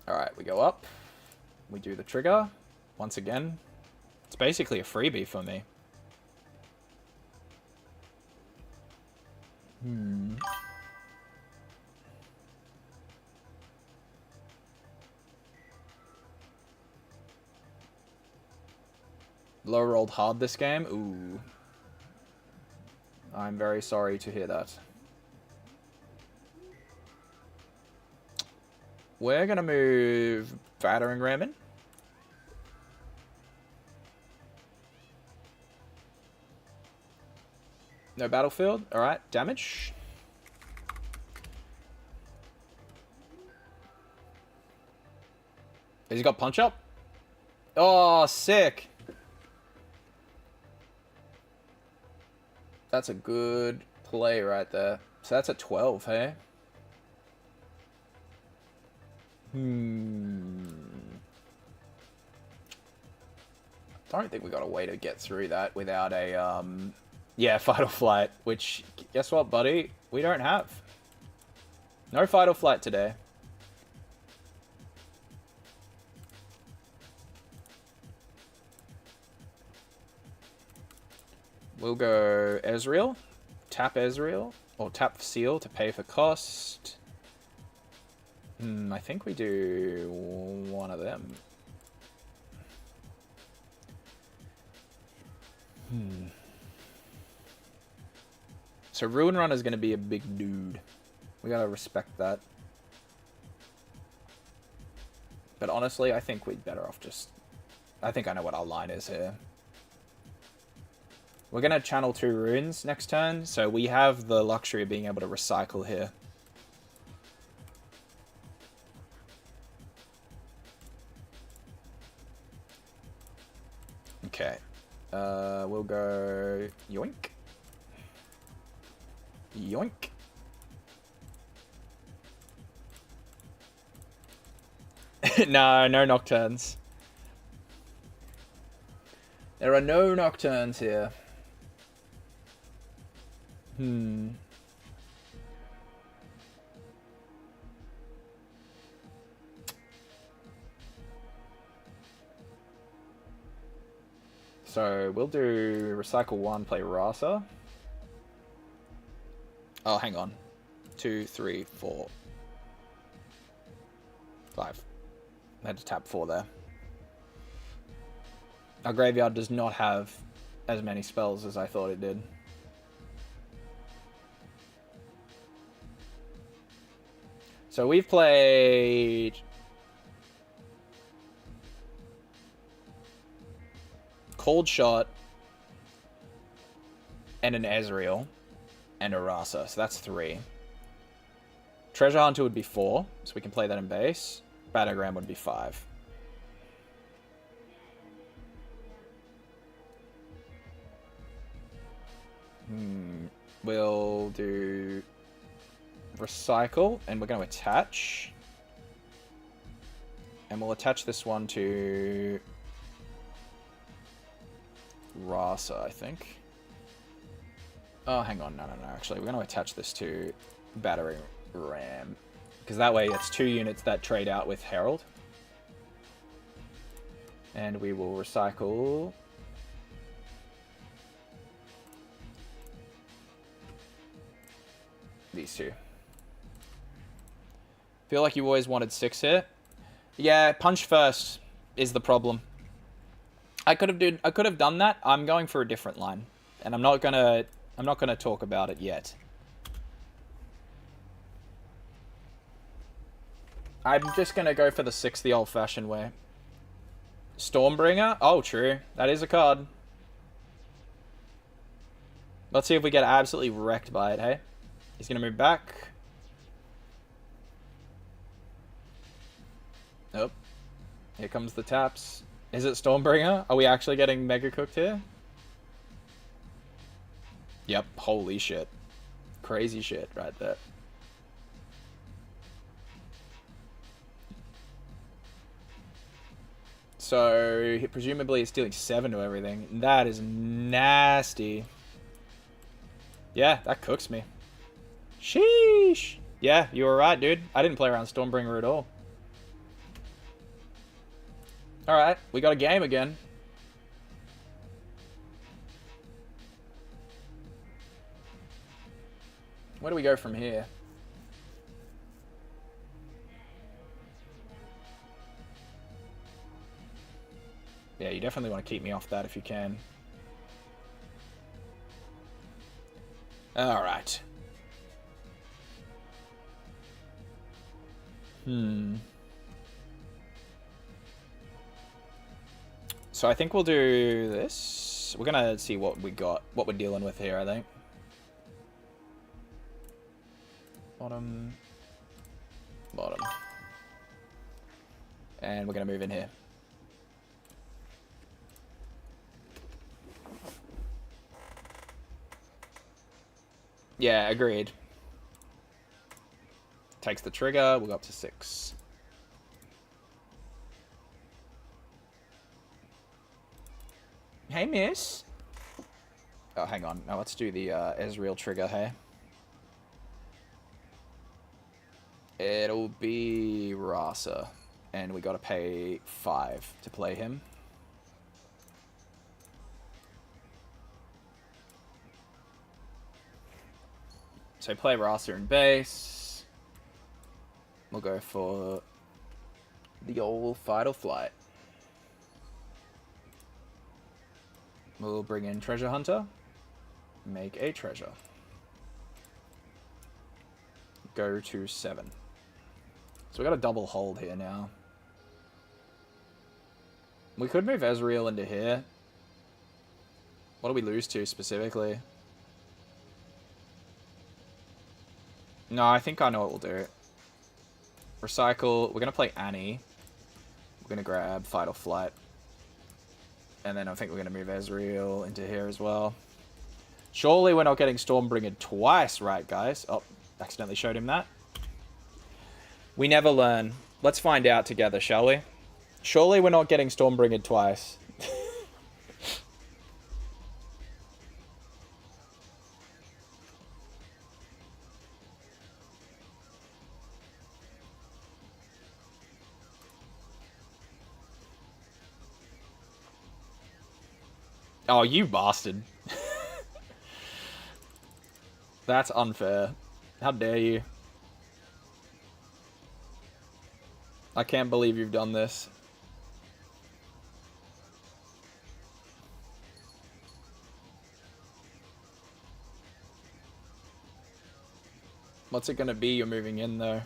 Alright, we go up. We do the trigger. Once again. It's basically a freebie for me. Low rolled hard this game? Ooh. I'm very sorry to hear that. We're gonna move Battering Ram in. No battlefield. Alright, damage. Has he got punch up? Oh, sick. That's a good play right there. So that's a 12, hey? I don't think we got a way to get through that without a, yeah, fight or flight, which, guess what, buddy? We don't have. No fight or flight today. We'll go Ezreal, tap Ezreal, or tap Seal to pay for cost. I think we do one of them. So Ruin Runner is going to be a big dude. We gotta respect that. But honestly, I think we'd better off just... I think I know what our line is here. We're going to channel 2 runes next turn, so we have the luxury of being able to recycle here. Okay. We'll go... Yoink. Yoink. No, no Nocturnes. There are no Nocturnes here. So we'll do recycle 1, play Rasa. Oh, hang on. 2, 3, 4, 5. I had to tap 4 there. Our graveyard does not have as many spells as I thought it did. So we've played Cold Shot and an Ezreal and a Rasa, so that's 3. Treasure Hunter would be 4, so we can play that in base. Battleground would be 5. We'll do recycle, and we're going to attach. And we'll attach this one to Rasa, I think. Oh, hang on. No. Actually, we're going to attach this to Battery Ram. Because that way it's 2 units that trade out with Herald. And we will recycle these 2. Feel like you always wanted 6 here. Yeah, punch first is the problem. I could have done that. I'm going for a different line, and I'm not gonna talk about it yet. I'm just gonna go for the 6 the old-fashioned way. Stormbringer? Oh, true. That is a card. Let's see if we get absolutely wrecked by it, hey? He's gonna move back. Nope. Here comes the taps. Is it Stormbringer? Are we actually getting mega cooked here? Yep. Holy shit. Crazy shit right there. So, presumably he's dealing 7 to everything. That is nasty. Yeah, that cooks me. Sheesh. Yeah, you were right, dude. I didn't play around Stormbringer at all. Alright, we got a game again. Where do we go from here? Yeah, you definitely want to keep me off that if you can. Alright. So I think we'll do this. We're gonna see what we got, what we're dealing with here, I think. Bottom. Bottom. And we're gonna move in here. Yeah, agreed. Takes the trigger, we'll go up to 6. Hey, miss. Oh, hang on. Now let's do the Ezreal trigger, hey? It'll be Rasa. And we gotta pay 5 to play him. So play Rasa in base. We'll go for the old Fight or Flight. We'll bring in Treasure Hunter. Make a treasure. Go to 7. So we got a double hold here now. We could move Ezreal into here. What do we lose to specifically? No, I think I know what we'll do. Recycle. We're going to play Annie. We're going to grab Fight or Flight. And then I think we're going to move Ezreal into here as well. Surely we're not getting Stormbringer twice, right, guys? Oh, accidentally showed him that. We never learn. Let's find out together, shall we? Surely we're not getting Stormbringer twice. Oh, you bastard. That's unfair. How dare you? I can't believe you've done this. What's it gonna be you're moving in, though?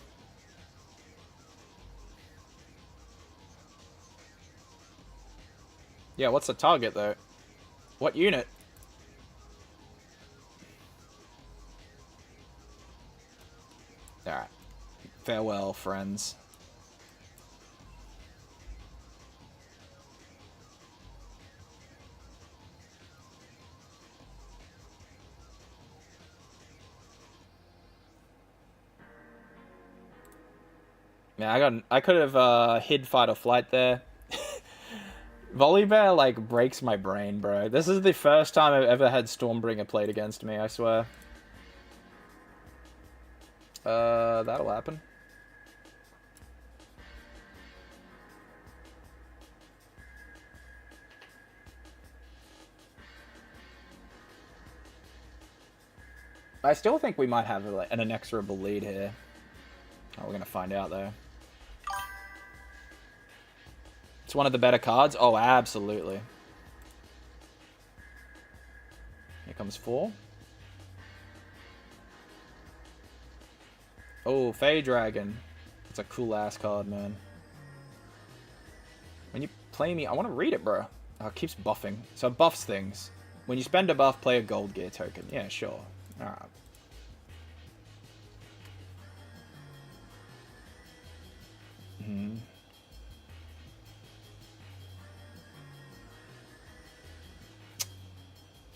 Yeah, what's the target, though? What unit? Alright. Farewell, friends. Yeah, I could have hid fight or flight there. Volibear, like, breaks my brain, bro. This is the first time I've ever had Stormbringer played against me, I swear. That'll happen. I still think we might have like, an inexorable lead here. Oh, we're gonna find out, though. It's one of the better cards? Oh, absolutely. Here comes 4. Oh, Fey Dragon. It's a cool-ass card, man. When you play me... I want to read it, bro. Oh, it keeps buffing. So it buffs things. When you spend a buff, play a gold gear token. Yeah, sure. Alright.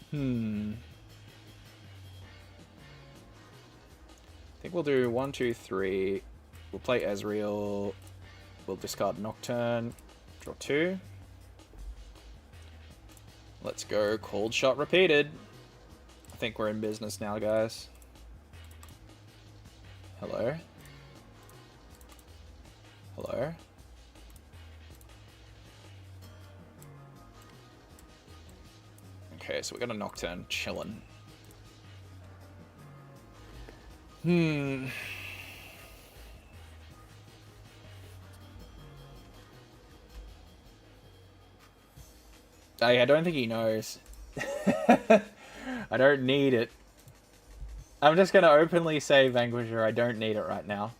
Hmm. I think we'll do 1, 2, 3. We'll play Ezreal. We'll discard Nocturne. Draw 2. Let's go. Cold shot repeated. I think we're in business now, guys. Hello? Hello? Okay, so we got a Nocturne chillin'. I don't think he knows. I don't need it. I'm just gonna openly say, Vanquisher, I don't need it right now.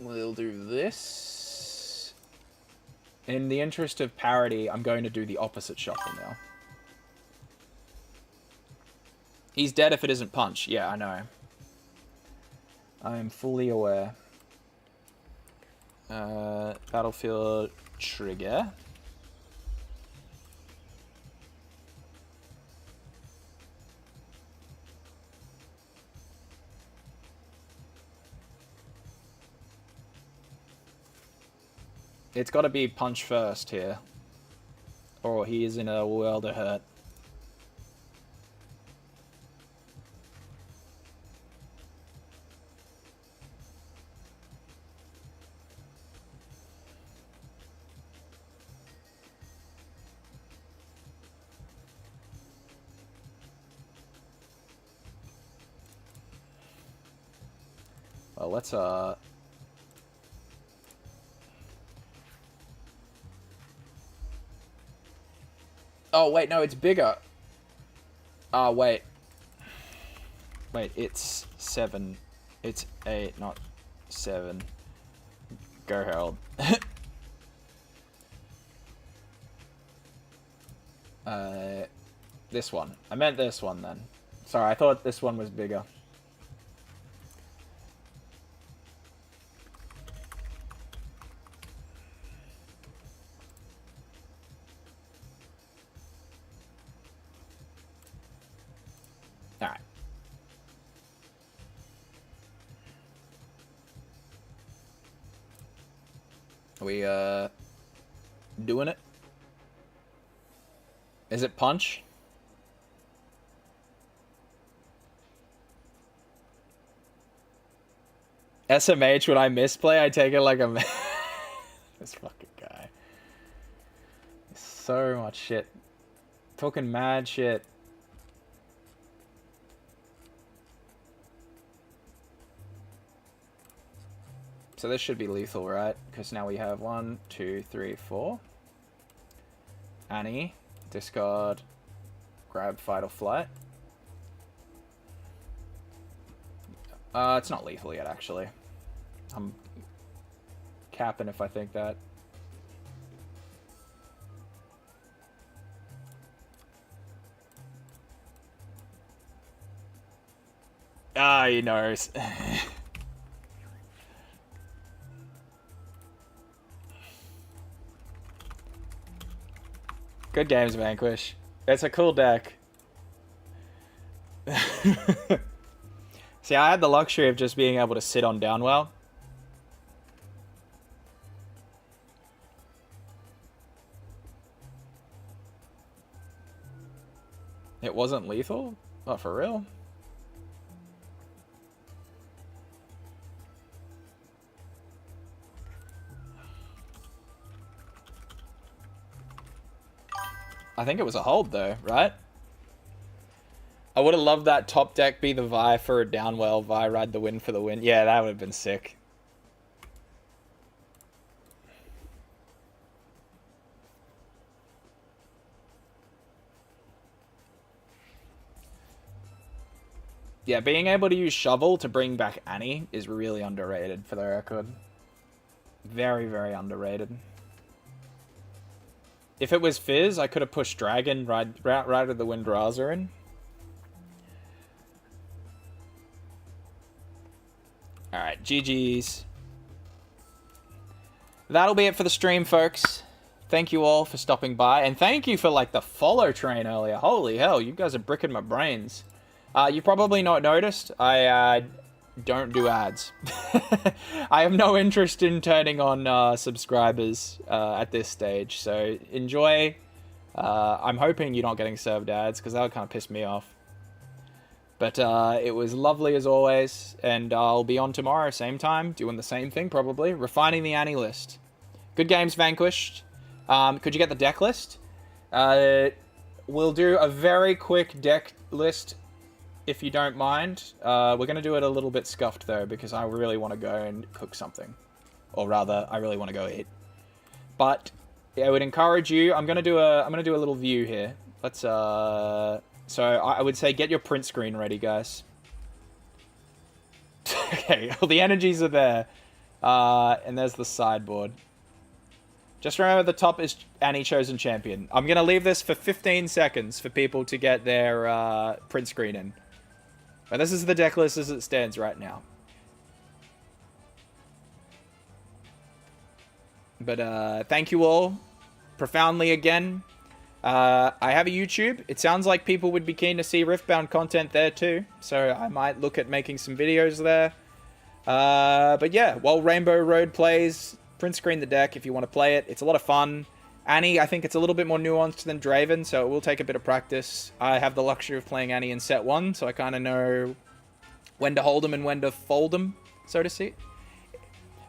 We'll do this. In the interest of parity, I'm going to do the opposite shuffle now. He's dead if it isn't punch. Yeah, I know. I am fully aware. Battlefield trigger. It's got to be punch first here. Or he is in a world of hurt. Well, let's Oh, wait, no, it's bigger. Oh, wait. Wait, it's 7. It's 8, not 7. Go, Harold. This one. I meant this one, then. Sorry, I thought this one was bigger. Are we doing it? Is it punch? SMH when I misplay, I take it like a this fucking guy. So much shit. Talking mad shit. So this should be lethal, right? Because now we have 1, 2, 3, 4. Annie, discard, grab, fight or flight. It's not lethal yet, actually. I'm capping if I think that. Ah, he knows. Good games, Vanquish. It's a cool deck. See, I had the luxury of just being able to sit on Downwell. It wasn't lethal? Oh, for real? I think it was a hold, though, right? I would have loved that top deck be the Vi for a Downwell, Vi ride the win for the win. Yeah, that would have been sick. Yeah, being able to use Shovel to bring back Annie is really underrated, for the record. Very, very underrated. If it was Fizz, I could have pushed Dragon, Ride of the Wind Raza in. Alright, GG's. That'll be it for the stream, folks. Thank you all for stopping by. And thank you for, like, the follow train earlier. Holy hell, you guys are bricking my brains. You probably not noticed, I don't do ads. I have no interest in turning on subscribers at this stage. So enjoy. I'm hoping you're not getting served ads, because that would kind of piss me off. But it was lovely as always, and I'll be on tomorrow, same time, doing the same thing probably, refining the Annie list. Good games, Vanquished. Could you get the deck list? We'll do a very quick deck list, if you don't mind. We're going to do it a little bit scuffed, though, because I really want to go and cook something. Or rather, I really want to go eat. But I would encourage you, I'm going to do a little view here. Let's, so I would say get your print screen ready, guys. Okay, well, the energies are there. And there's the sideboard. Just remember the top is Annie Chosen Champion. I'm going to leave this for 15 seconds for people to get their print screen in. But this is the deck list as it stands right now. But thank you all profoundly again. I have a YouTube. It sounds like people would be keen to see Riftbound content there too. So I might look at making some videos there. But yeah, while Rainbow Road plays, print screen the deck if you want to play it. It's a lot of fun. Annie, I think it's a little bit more nuanced than Draven, so it will take a bit of practice. I have the luxury of playing Annie in set 1, so I kind of know when to hold them and when to fold them, so to speak.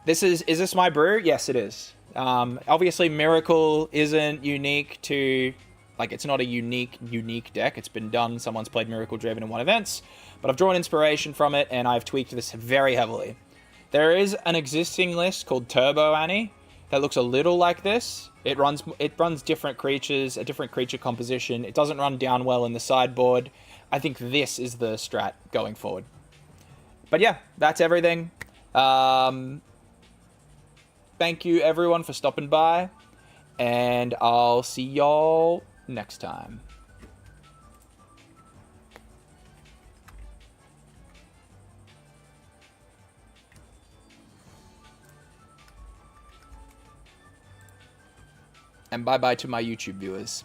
Is this my brew? Yes, it is. Obviously, Miracle isn't unique to... Like, it's not a unique deck. It's been done. Someone's played Miracle Draven in one events. But I've drawn inspiration from it, and I've tweaked this very heavily. There is an existing list called Turbo Annie that looks a little like this. It runs different creatures, a different creature composition. It doesn't run down well in the sideboard. I think this is the strat going forward. But yeah, that's everything. Thank you, everyone, for stopping by. And I'll see y'all next time. And bye-bye to my YouTube viewers.